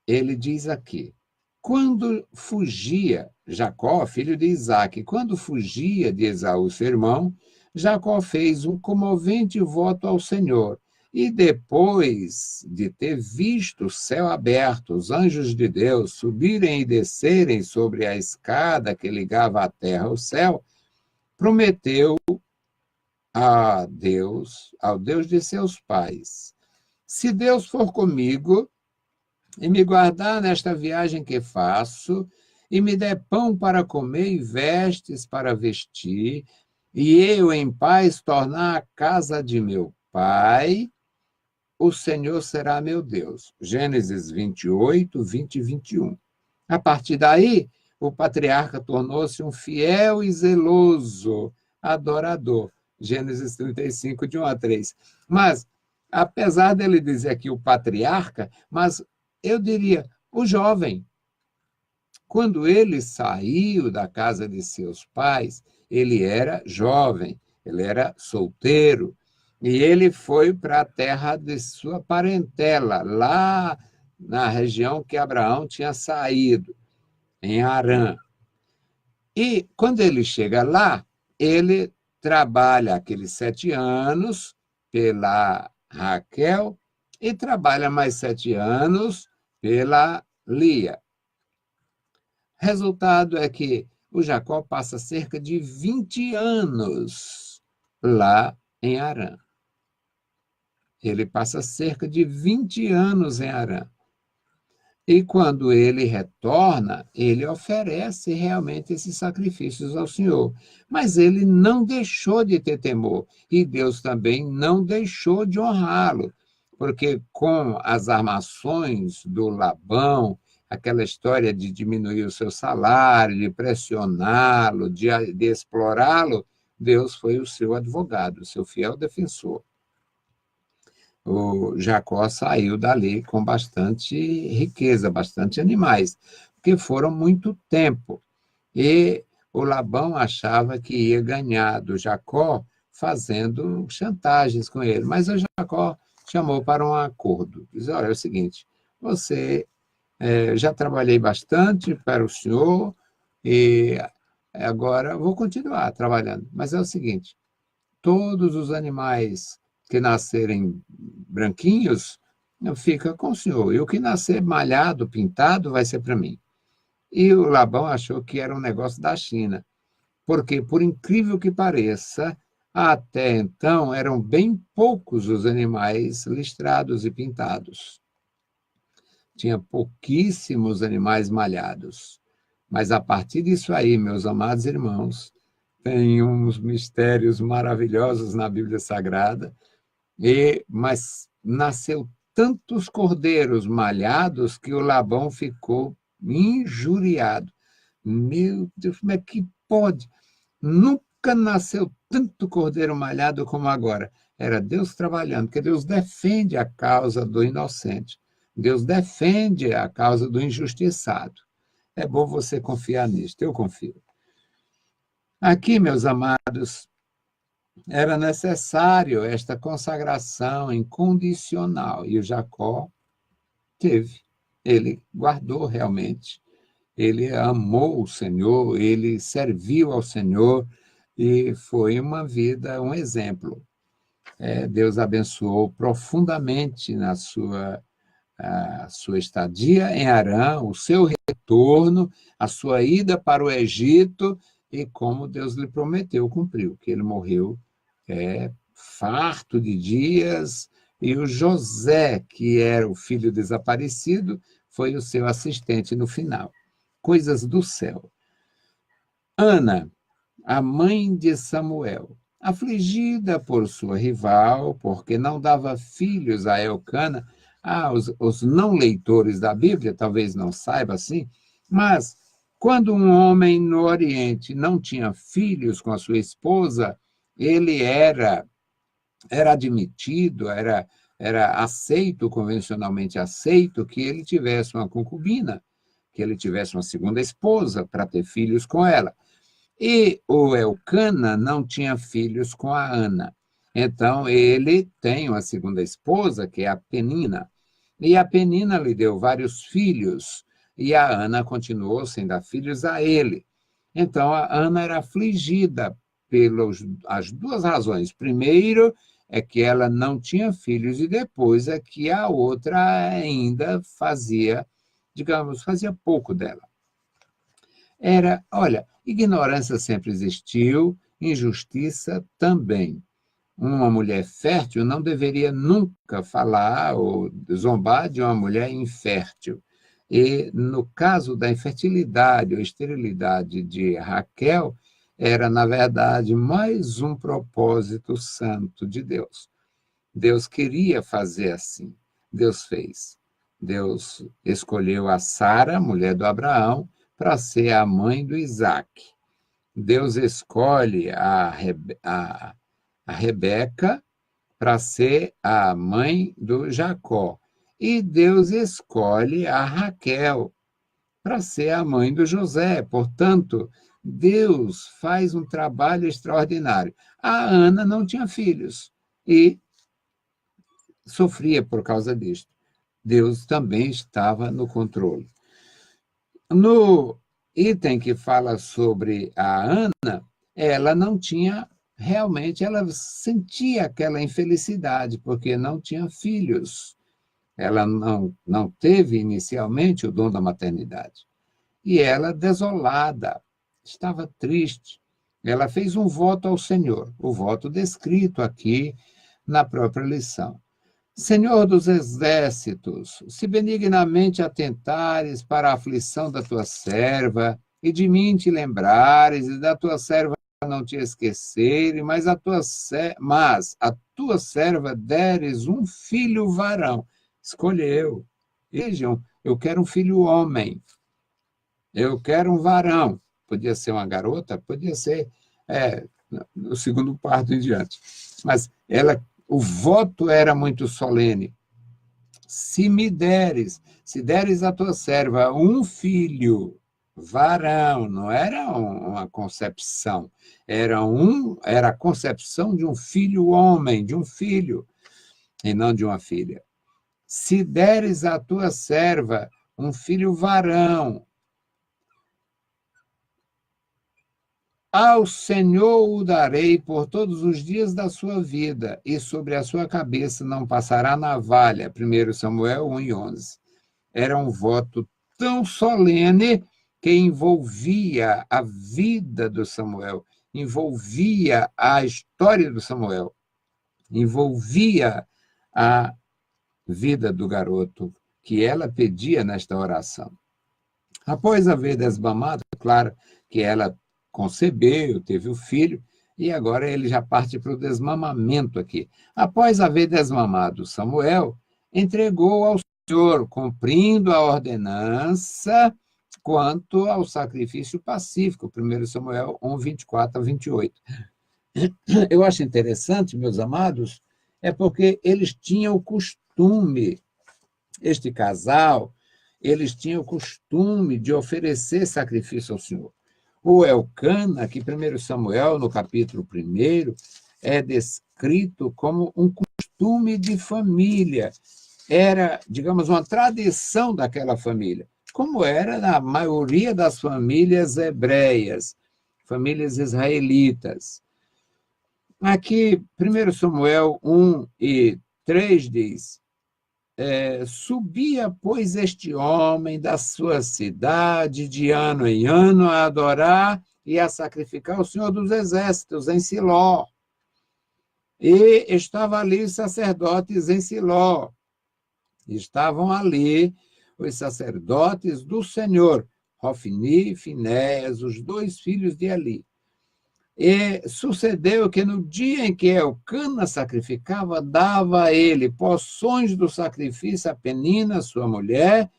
[SPEAKER 1] ele diz aqui, quando fugia, Jacó, filho de Isaque, quando fugia de Esaú, seu irmão, Jacó fez um comovente voto ao Senhor. E depois de ter visto o céu aberto, os anjos de Deus subirem e descerem sobre a escada que ligava a terra ao céu, prometeu ao Deus de seus pais: se Deus for comigo e me guardar nesta viagem que faço, e me der pão para comer e vestes para vestir, e eu em paz tornar a casa de meu pai, o Senhor será meu Deus. Gênesis 28, 20 e 21. A partir daí, o patriarca tornou-se um fiel e zeloso adorador. Gênesis 35, de 1 a 3. Mas, apesar dele dizer aqui o patriarca, mas eu diria o jovem. Quando ele saiu da casa de seus pais, ele era jovem, ele era solteiro, e ele foi para a terra de sua parentela, lá na região que Abraão tinha saído, em Harã. E quando ele chega lá, ele trabalha aqueles 7 anos pela Raquel e trabalha mais 7 anos pela Lia. Resultado é que o Jacó passa cerca de 20 anos lá em Harã. Ele passa cerca de 20 anos em Harã. E quando ele retorna, ele oferece realmente esses sacrifícios ao Senhor. Mas ele não deixou de ter temor. E Deus também não deixou de honrá-lo. Porque com as armações do Labão, aquela história de diminuir o seu salário, de pressioná-lo, de explorá-lo, Deus foi o seu advogado, o seu fiel defensor. O Jacó saiu dali com bastante riqueza, bastante animais, porque foram muito tempo. E o Labão achava que ia ganhar do Jacó fazendo chantagens com ele. Mas o Jacó chamou para um acordo. Diz: olha, é o seguinte, já trabalhei bastante para o senhor, e Agora, vou continuar trabalhando. Mas é o seguinte, todos os animais que nascerem branquinhos, fica com o senhor. E o que nascer malhado, pintado, vai ser para mim. E o Labão achou que era um negócio da China, porque, por incrível que pareça, até então eram bem poucos os animais listrados e pintados. Tinha pouquíssimos animais malhados. Mas a partir disso aí, meus amados irmãos, tem uns mistérios maravilhosos na Bíblia Sagrada, mas nasceu tantos cordeiros malhados que o Labão ficou injuriado. Meu Deus, como é que pode? Nunca nasceu tanto cordeiro malhado como agora. Era Deus trabalhando, porque Deus defende a causa do inocente. Deus defende a causa do injustiçado. É bom você confiar nisto, eu confio. Aqui, meus amados, era necessário esta consagração incondicional, e o Jacó teve. Ele guardou realmente, ele amou o Senhor, ele serviu ao Senhor, e foi uma vida, um exemplo. Deus abençoou profundamente na sua estadia em Harã, o seu retorno, a sua ida para o Egito, e como Deus lhe prometeu, cumpriu, que ele morreu farto de dias, e o José, que era o filho desaparecido, foi o seu assistente no final. Coisas do céu. Ana, a mãe de Samuel, afligida por sua rival, porque não dava filhos a Elcana. Os não leitores da Bíblia talvez não saibam assim, mas quando um homem no Oriente não tinha filhos com a sua esposa, ele era admitido, era aceito, convencionalmente aceito, que ele tivesse uma concubina, que ele tivesse uma segunda esposa para ter filhos com ela. E o Elcana não tinha filhos com a Ana. Então, ele tem uma segunda esposa, que é a Penina. E a Penina lhe deu vários filhos, e a Ana continuou sem dar filhos a ele. Então, a Ana era afligida pelas as duas razões. Primeiro, é que ela não tinha filhos, e depois é que a outra ainda fazia, digamos, fazia pouco dela. Olha, ignorância sempre existiu, injustiça também. Uma mulher fértil não deveria nunca falar ou zombar de uma mulher infértil. E, no caso da infertilidade ou esterilidade de Raquel, era, na verdade, mais um propósito santo de Deus. Deus queria fazer assim. Deus fez. Deus escolheu a Sara, mulher do Abraão, para ser a mãe do Isaac. Deus escolhe a Rebeca para ser a mãe do Jacó. E Deus escolhe a Raquel para ser a mãe do José. Portanto, Deus faz um trabalho extraordinário. A Ana não tinha filhos e sofria por causa disto. Deus também estava no controle. No item que fala sobre a Ana, ela não tinha, realmente, ela sentia aquela infelicidade, porque não tinha filhos. Ela não teve inicialmente o dom da maternidade. E ela, desolada, estava triste. Ela fez um voto ao Senhor, o voto descrito aqui na própria lição. Senhor dos exércitos, se benignamente atentares para a aflição da tua serva, e de mim te lembrares, e da tua serva não te esqueceres, mas a tua serva deres um filho varão. Escolheu. Vejam, eu quero um filho homem, eu quero um varão. Podia ser uma garota, podia ser no segundo parto em diante. Mas o voto era muito solene. Se deres à tua serva um filho varão, não era uma concepção, era a concepção de um filho homem, de um filho, e não de uma filha. Se deres à tua serva um filho varão, Ao Senhor o darei por todos os dias da sua vida, e sobre a sua cabeça não passará navalha. 1 Samuel 1:11. Era um voto tão solene que envolvia a vida do Samuel, envolvia a história do Samuel, envolvia a vida do garoto que ela pedia nesta oração. Após haver desmamado, claro que ela concebeu, teve o filho, e agora ele já parte para o desmamamento aqui. Após haver desmamado Samuel, entregou ao Senhor, cumprindo a ordenança quanto ao sacrifício pacífico, 1 Samuel 1, 24 a 28. Eu acho interessante, meus amados, é porque eles tinham o costume, este casal, eles tinham o costume de oferecer sacrifício ao Senhor. O Elcana, que 1 Samuel, no capítulo 1, é descrito como um costume de família. Era, digamos, uma tradição daquela família, como era na maioria das famílias hebreias, famílias israelitas. Aqui, 1 Samuel 1:3 diz: subia, pois, este homem da sua cidade de ano em ano a adorar e a sacrificar o Senhor dos Exércitos em Siló. E estavam ali os sacerdotes em Siló. Estavam ali os sacerdotes do Senhor, Hofni e Finéias, os 2 filhos de Eli. E sucedeu que no dia em que Elcana sacrificava, dava a ele porções do sacrifício a Penina, sua mulher,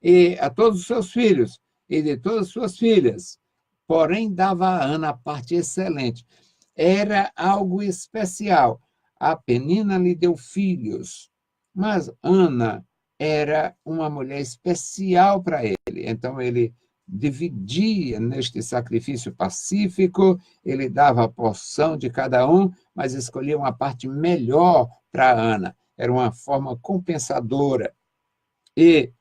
[SPEAKER 1] e a todos os seus filhos, e de todas as suas filhas. Porém, dava a Ana a parte excelente. Era algo especial. A Penina lhe deu filhos, mas Ana era uma mulher especial para ele. Então, ele dividia neste sacrifício pacífico, ele dava a porção de cada um, mas escolhia uma parte melhor para Ana. Era uma forma compensadora. E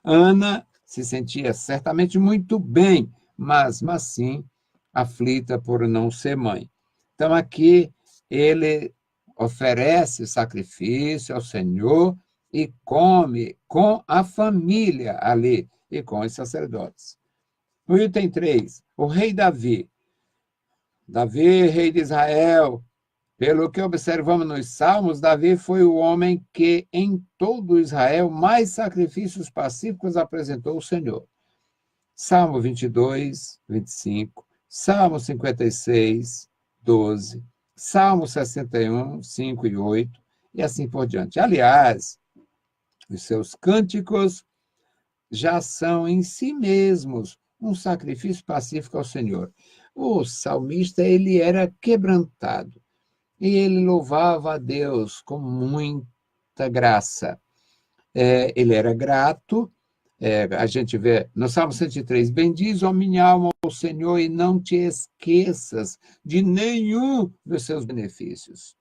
[SPEAKER 1] Ana se sentia certamente muito bem, mas sim aflita por não ser mãe. Então, aqui, ele oferece sacrifício ao Senhor e come com a família ali e com os sacerdotes. No item 3, o rei Davi. Davi, rei de Israel. Pelo que observamos nos Salmos, Davi foi o homem que, em todo Israel, mais sacrifícios pacíficos apresentou ao Senhor. Salmo 22, 25, Salmo 56, 12, Salmo 61, 5 e 8, e assim por diante. Aliás, os seus cânticos já são em si mesmos um sacrifício pacífico ao Senhor. O salmista, ele era quebrantado e ele louvava a Deus com muita graça. Ele era grato. A gente vê no Salmo 103, bendiz, ó minha alma, ao Senhor, e não te esqueças de nenhum dos seus benefícios.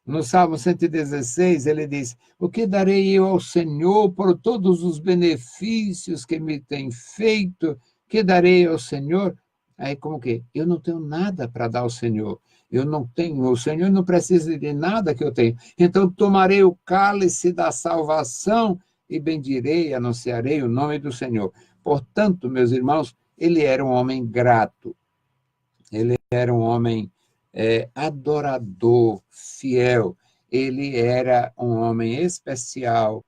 [SPEAKER 1] No Salmo 116, ele diz, o que darei eu ao Senhor por todos os benefícios que me tem feito? Que darei ao Senhor? Aí, como que? Eu não tenho nada para dar ao Senhor. Eu não tenho, o Senhor não precisa de nada que eu tenho. Então, tomarei o cálice da salvação e bendirei, anunciarei o nome do Senhor. Portanto, meus irmãos, ele era um homem grato. Ele era um homem adorador, fiel. Ele era um homem especial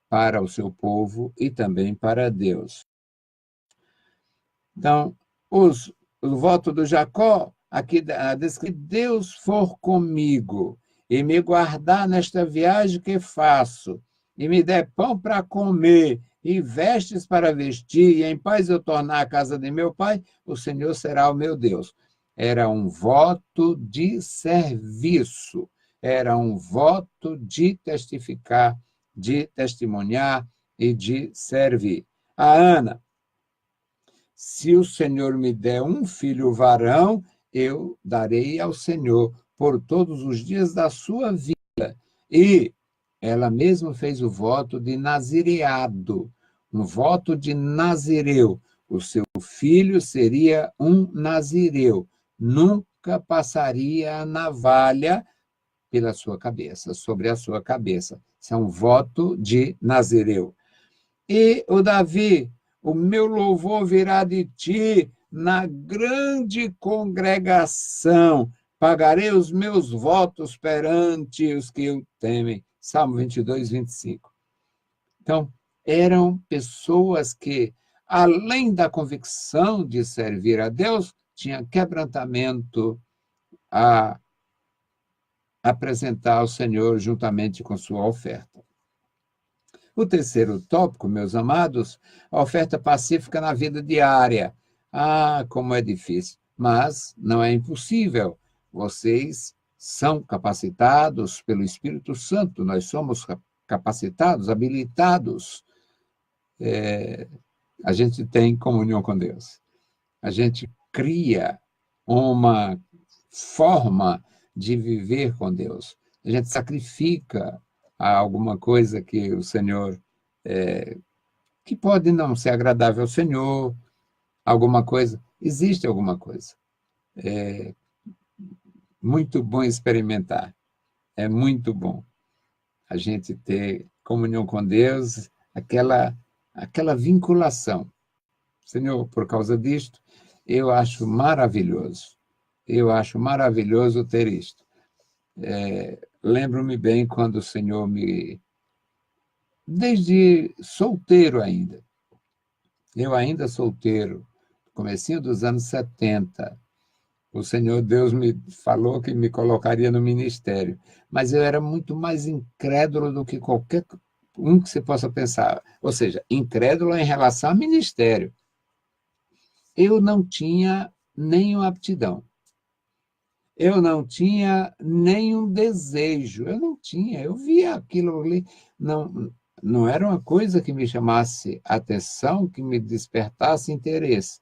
[SPEAKER 1] para o seu povo e também para Deus. Então, o voto do Jacó, aqui diz que Deus for comigo e me guardar nesta viagem que faço, e me der pão para comer e vestes para vestir, e em paz eu tornar a casa de meu pai, o Senhor será o meu Deus. Era um voto de serviço, era um voto de testificar, de testemunhar e de servir. A Ana, se o Senhor me der um filho varão, eu darei ao Senhor por todos os dias da sua vida. E ela mesma fez o voto de nazireado, um voto de nazireu, O seu filho seria um nazireu, nunca passaria a navalha pela sua cabeça, sobre a sua cabeça. Isso é um voto de nazireu. E o Davi, o meu louvor virá de ti na grande congregação, pagarei os meus votos perante os que o temem. Salmo 22, 25. Então, eram pessoas que, além da convicção de servir a Deus, tinham quebrantamento a apresentar ao Senhor juntamente com sua oferta. O terceiro tópico, meus amados, a oferta pacífica na vida diária. Ah, como é difícil, mas não é impossível. Vocês são capacitados pelo Espírito Santo, nós somos capacitados, habilitados. A gente tem comunhão com Deus. A gente cria uma forma de viver com Deus. A gente sacrifica alguma coisa que o Senhor, que pode não ser agradável ao Senhor, alguma coisa, existe alguma coisa. É muito bom experimentar, é muito bom a gente ter comunhão com Deus, aquela vinculação. Senhor, por causa disto, eu acho maravilhoso ter isto. Lembro-me bem quando o Senhor desde solteiro ainda, eu ainda solteiro, comecinho dos anos 70, o Senhor Deus me falou que me colocaria no ministério, mas eu era muito mais incrédulo do que qualquer um que você possa pensar, ou seja, incrédulo em relação ao ministério. Eu não tinha nenhuma aptidão. Eu não tinha nenhum desejo, eu via aquilo ali, não era uma coisa que me chamasse atenção, que me despertasse interesse.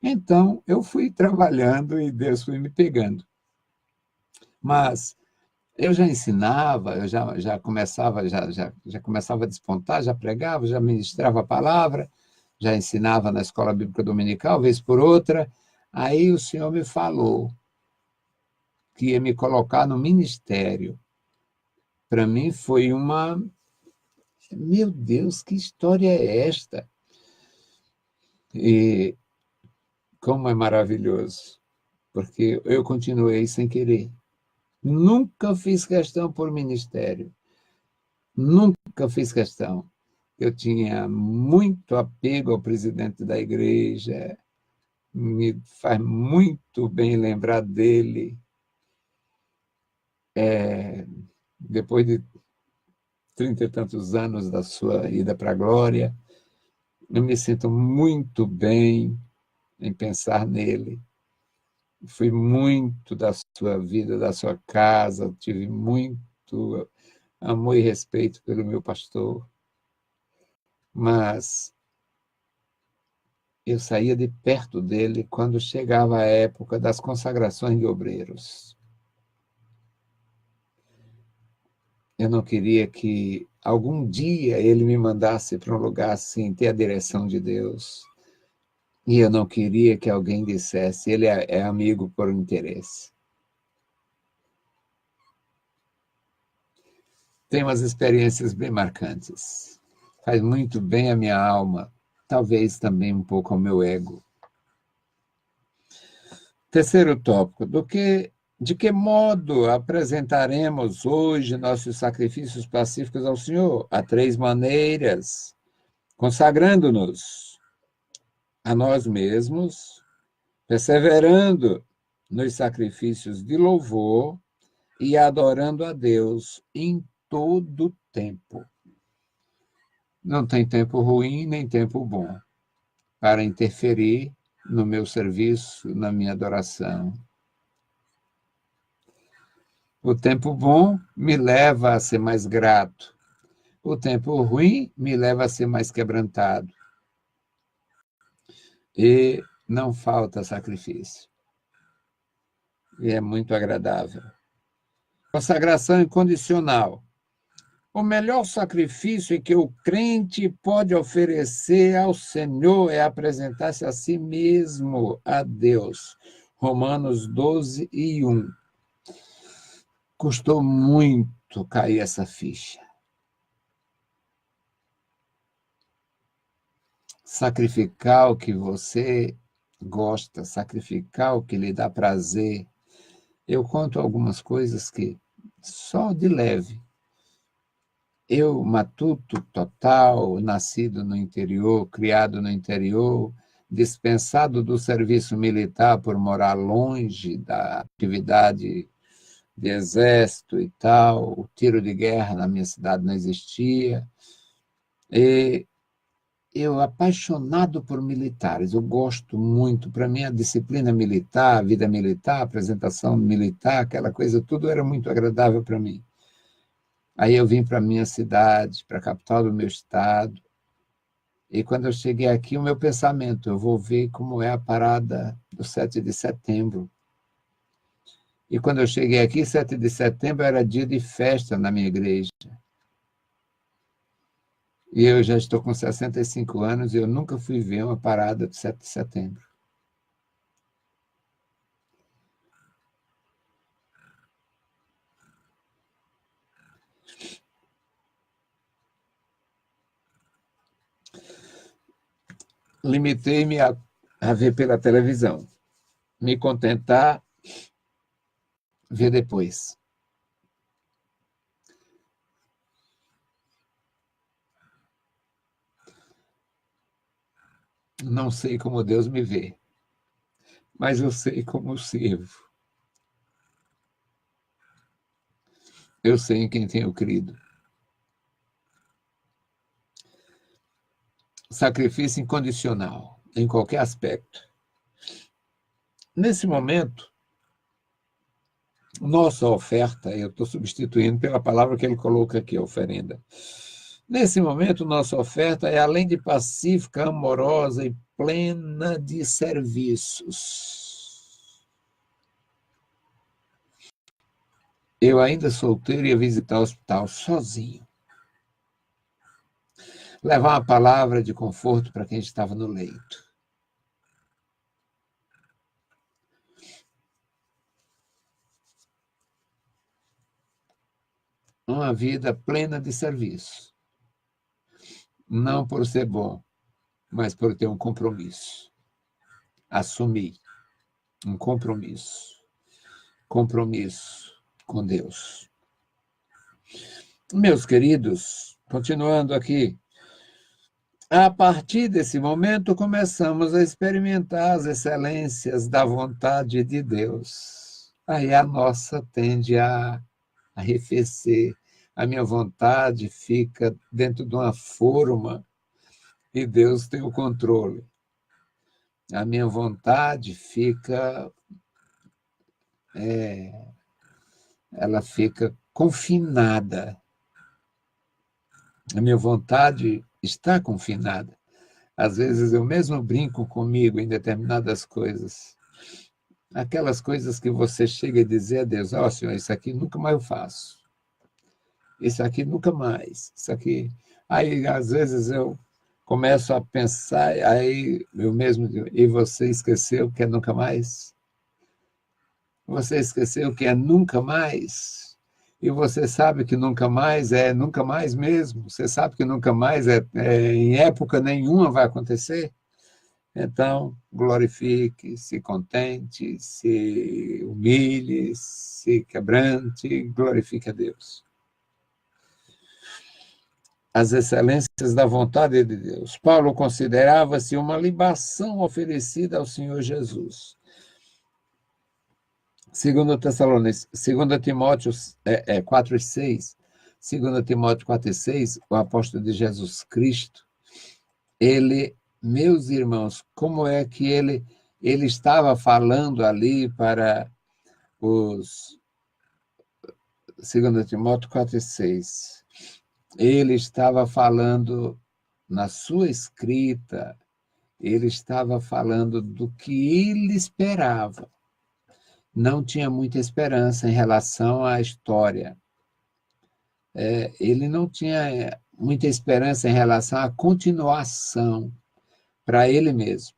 [SPEAKER 1] Então, eu fui trabalhando e Deus foi me pegando. Mas eu já ensinava, eu já começava, já começava a despontar, já pregava, já ministrava a palavra, já ensinava na escola bíblica dominical, vez por outra. Aí o Senhor me falou que ia me colocar no ministério. Para mim foi uma... Meu Deus, que história é esta? E como é maravilhoso, porque eu continuei sem querer. Nunca fiz questão por ministério. Nunca fiz questão. Eu tinha muito apego ao presidente da igreja, me faz muito bem lembrar dele. Depois de 30 e tantos anos da sua ida para a glória, eu me sinto muito bem em pensar nele. Fui muito da sua vida, da sua casa, tive muito amor e respeito pelo meu pastor, mas eu saía de perto dele quando chegava a época das consagrações de obreiros. Eu não queria que algum dia ele me mandasse para um lugar sem ter a direção de Deus. E eu não queria que alguém dissesse, ele é amigo por interesse. Tem umas experiências bem marcantes. Faz muito bem à minha alma, talvez também um pouco ao meu ego. Terceiro tópico, de que modo apresentaremos hoje nossos sacrifícios pacíficos ao Senhor? Há 3 maneiras: consagrando-nos a nós mesmos, perseverando nos sacrifícios de louvor e adorando a Deus em todo tempo. Não tem tempo ruim nem tempo bom para interferir no meu serviço, na minha adoração. O tempo bom me leva a ser mais grato. O tempo ruim me leva a ser mais quebrantado. E não falta sacrifício. E é muito agradável. Consagração incondicional. O melhor sacrifício que o crente pode oferecer ao Senhor é apresentar-se a si mesmo, a Deus. Romanos 12:1. Custou muito cair essa ficha. Sacrificar o que você gosta, sacrificar o que lhe dá prazer. Eu conto algumas coisas que, só de leve, eu, matuto total, nascido no interior, criado no interior, dispensado do serviço militar por morar longe da atividade de exército e tal, o tiro de guerra na minha cidade não existia. E eu, apaixonado por militares, eu gosto muito. Para mim, a disciplina militar, a vida militar, a apresentação militar, aquela coisa, tudo era muito agradável para mim. Aí eu vim para a minha cidade, para a capital do meu estado, e quando eu cheguei aqui, o meu pensamento, eu vou ver como é a parada do 7 de setembro. E quando eu cheguei aqui, 7 de setembro era dia de festa na minha igreja. E eu já estou com 65 anos e eu nunca fui ver uma parada do 7 de setembro. Limitei-me a ver pela televisão. Me contentar, ver depois. Não sei como Deus me vê, mas eu sei como eu sirvo. Eu sei em quem tenho crido. Sacrifício incondicional, em qualquer aspecto. Nesse momento, nossa oferta, eu estou substituindo pela palavra que ele coloca aqui, oferenda. Nesse momento, nossa oferta é, além de pacífica, amorosa e plena de serviços. Eu, ainda solteiro, ia visitar o hospital sozinho. Levar uma palavra de conforto para quem estava no leito. Uma vida plena de serviço. Não por ser bom, mas por ter um compromisso. Assumir um compromisso. Compromisso com Deus. Meus queridos, continuando aqui, a partir desse momento começamos a experimentar as excelências da vontade de Deus. Aí a nossa tende a arrefecer. A minha vontade fica dentro de uma forma e Deus tem o controle. A minha vontade fica, ela fica confinada. A minha vontade está confinada. Às vezes eu mesmo brinco comigo em determinadas coisas. Aquelas coisas que você chega a dizer a Deus, ó, Senhor, isso aqui nunca mais eu faço. Isso aqui nunca mais. Isso aqui. Aí, às vezes, eu começo a pensar, aí eu mesmo digo, e você esqueceu que é nunca mais? Você esqueceu que é nunca mais? E você sabe que nunca mais é nunca mais mesmo? Você sabe que nunca mais em época nenhuma vai acontecer? Então, glorifique, se contente, se humilhe, se quebrante, glorifique a Deus. As excelências da vontade de Deus. Paulo considerava-se uma libação oferecida ao Senhor Jesus. 2 Timóteo 4:6, 2 Timóteo 4:6, o apóstolo de Jesus Cristo, ele, meus irmãos, como é que ele estava falando ali para os 2 Timóteo 4:6. Ele estava falando na sua escrita, ele estava falando do que ele esperava. Não tinha muita esperança em relação à história. ele não tinha muita esperança em relação à continuação para ele mesmo.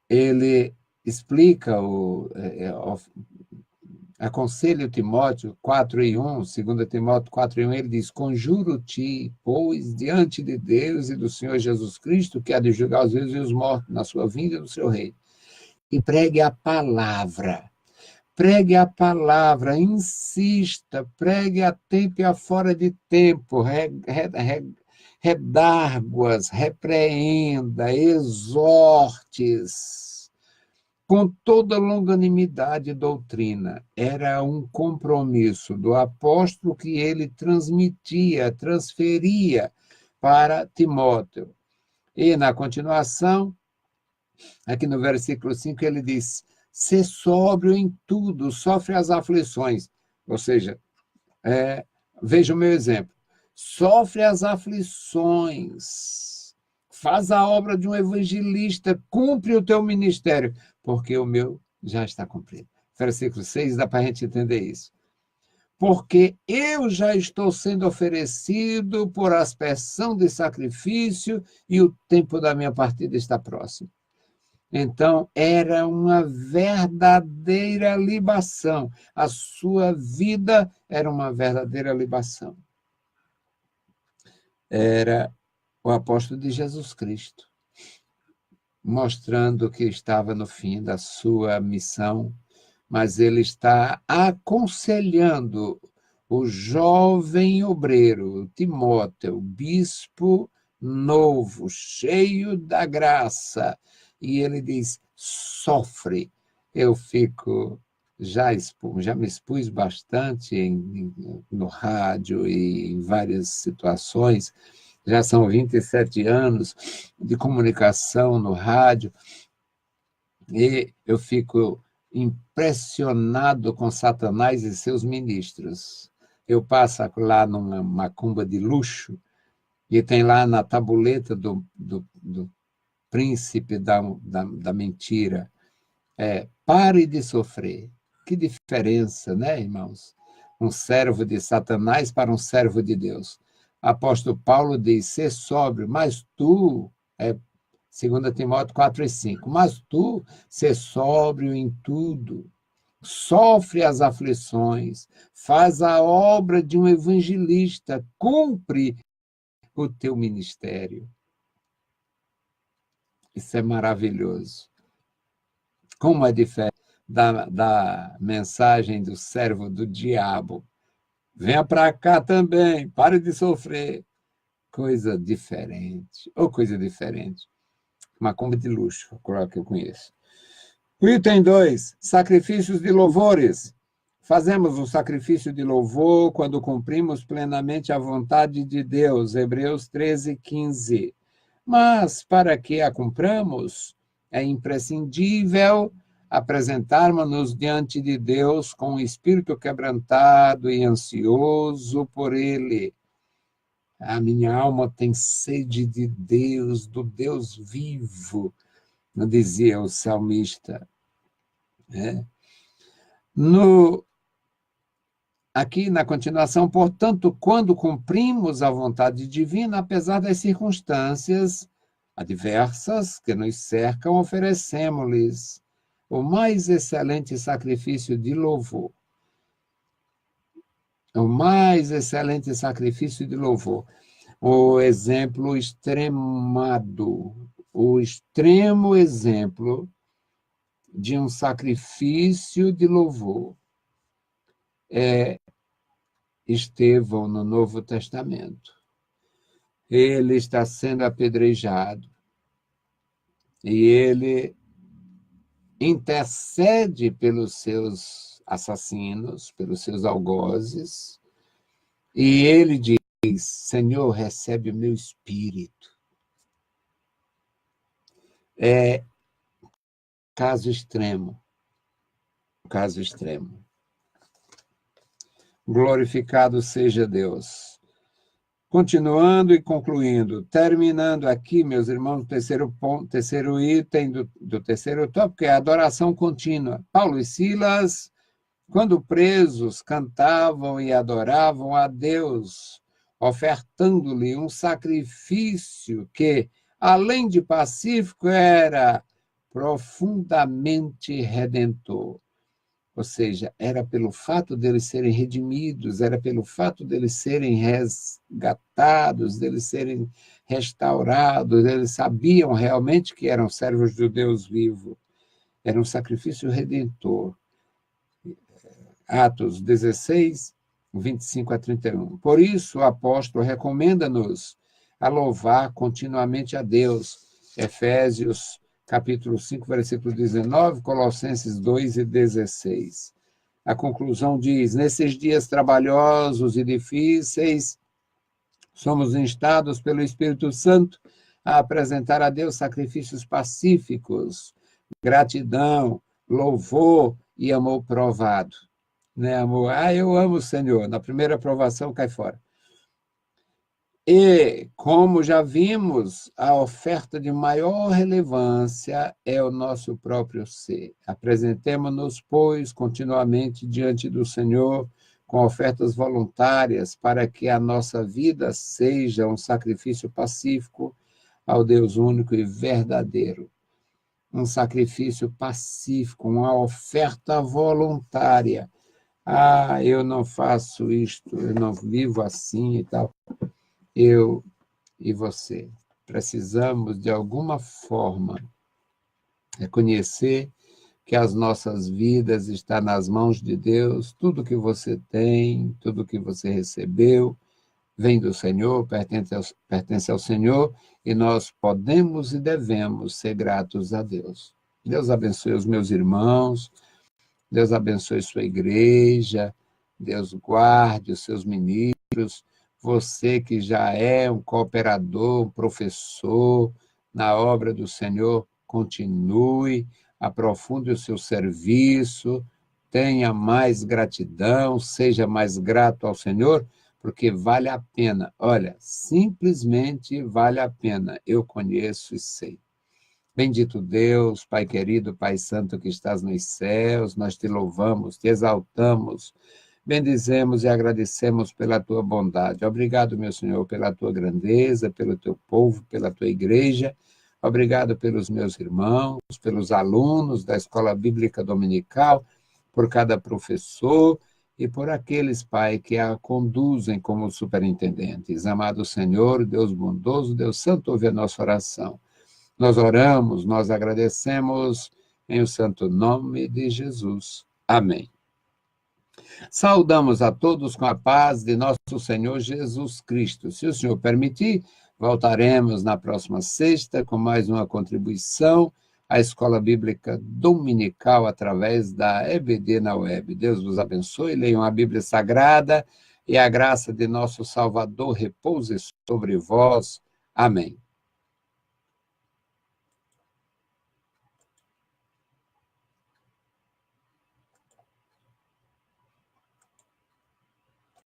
[SPEAKER 1] Ele explica, aconselha o Timóteo 4:1, 2 Timóteo 4:1, ele diz: conjuro-te, pois, diante de Deus e do Senhor Jesus Cristo, que há de julgar os vivos e os mortos na sua vinda e no seu reino. E pregue a palavra. Pregue a palavra, insista, pregue a tempo e a fora de tempo, redárguas, repreenda, exortes, com toda longanimidade e doutrina. Era um compromisso do apóstolo que ele transferia para Timóteo. E, na continuação, aqui no versículo 5, ele diz: ser sóbrio em tudo, sofre as aflições. Ou seja, veja o meu exemplo. Sofre as aflições, faz a obra de um evangelista, cumpre o teu ministério, porque o meu já está cumprido. Versículo 6, dá para a gente entender isso. Porque eu já estou sendo oferecido por aspersão de sacrifício e o tempo da minha partida está próximo. Então, era uma verdadeira libação. A sua vida era uma verdadeira libação. Era o apóstolo de Jesus Cristo, mostrando que estava no fim da sua missão, mas ele está aconselhando o jovem obreiro, Timóteo, bispo novo, cheio da graça, e ele diz: sofre. Eu fico, já me expus bastante no rádio e em várias situações, já são 27 anos de comunicação no rádio, e eu fico impressionado com Satanás e seus ministros. Eu passo lá numa macumba de luxo, e tem lá na tabuleta do príncipe da mentira, pare de sofrer. Que diferença, né, irmãos? Um servo de Satanás para um servo de Deus. Apóstolo Paulo diz: ser sóbrio, mas tu, 2 Timóteo 4:5, mas tu, ser sóbrio em tudo, sofre as aflições, faz a obra de um evangelista, cumpre o teu ministério. Isso é maravilhoso. Como é diferente da mensagem do servo do diabo. Venha para cá também, pare de sofrer. Coisa diferente, coisa diferente. Macumba de luxo, qual que eu conheço. O item 2, sacrifícios de louvores. Fazemos um sacrifício de louvor quando cumprimos plenamente a vontade de Deus, Hebreus 13:15. Mas, para que a cumpramos, é imprescindível apresentarmos-nos diante de Deus com o espírito quebrantado e ansioso por Ele. A minha alma tem sede de Deus, do Deus vivo, dizia o salmista. Aqui na continuação, portanto, quando cumprimos a vontade divina, apesar das circunstâncias adversas que nos cercam, oferecemos-lhes o mais excelente sacrifício de louvor. O mais excelente sacrifício de louvor. O exemplo extremado, o extremo exemplo de um sacrifício de louvor é Estevão no Novo Testamento. Ele está sendo apedrejado e ele intercede pelos seus assassinos, pelos seus algozes, e ele diz: Senhor, recebe o meu espírito. É caso extremo. Caso extremo. Glorificado seja Deus. Continuando e concluindo, terminando aqui, meus irmãos, terceiro item do terceiro tópico é a adoração contínua. Paulo e Silas Quando presos, cantavam e adoravam a Deus, ofertando-lhe um sacrifício que, além de pacífico, era profundamente redentor. Ou seja, era pelo fato deles serem redimidos, era pelo fato deles serem resgatados, deles serem restaurados, eles sabiam realmente que eram servos do Deus vivo. Era um sacrifício redentor. Atos 16, 25 a 31. Por isso, o apóstolo recomenda-nos a louvar continuamente a Deus. Efésios, capítulo 5, versículo 19, Colossenses 2 e 16. A conclusão diz: nesses dias trabalhosos e difíceis, somos instados pelo Espírito Santo a apresentar a Deus sacrifícios pacíficos, gratidão, louvor e amor provado. Né, amor? Eu amo o Senhor. Na primeira aprovação, cai fora. E, como já vimos, a oferta de maior relevância é o nosso próprio ser. Apresentemo-nos, pois, continuamente diante do Senhor com ofertas voluntárias para que a nossa vida seja um sacrifício pacífico ao Deus único e verdadeiro. Um sacrifício pacífico, uma oferta voluntária. Eu não faço isto, eu não vivo assim e tal. Eu e você precisamos, de alguma forma, reconhecer que as nossas vidas estão nas mãos de Deus, tudo que você tem, tudo que você recebeu, vem do Senhor, pertence ao Senhor, e nós podemos e devemos ser gratos a Deus. Deus abençoe os meus irmãos, Deus abençoe sua igreja, Deus guarde os seus ministros, você que já é um cooperador, um professor na obra do Senhor, continue, aprofunde o seu serviço, tenha mais gratidão, seja mais grato ao Senhor, porque vale a pena. Olha, simplesmente vale a pena. Eu conheço e sei. Bendito Deus, Pai querido, Pai santo que estás nos céus, nós te louvamos, te exaltamos, bendizemos e agradecemos pela tua bondade. Obrigado, meu Senhor, pela tua grandeza, pelo teu povo, pela tua igreja. Obrigado pelos meus irmãos, pelos alunos da Escola Bíblica Dominical, por cada professor e por aqueles, Pai, que a conduzem como superintendentes. Amado Senhor, Deus bondoso, Deus santo, ouve a nossa oração. Nós oramos, nós agradecemos em o santo nome de Jesus. Amém. Saudamos a todos com a paz de nosso Senhor Jesus Cristo. Se o Senhor permitir, voltaremos na próxima sexta com mais uma contribuição à Escola Bíblica Dominical através da EBD na web. Deus vos abençoe, leiam a Bíblia Sagrada e a graça de nosso Salvador repouse sobre vós. Amém.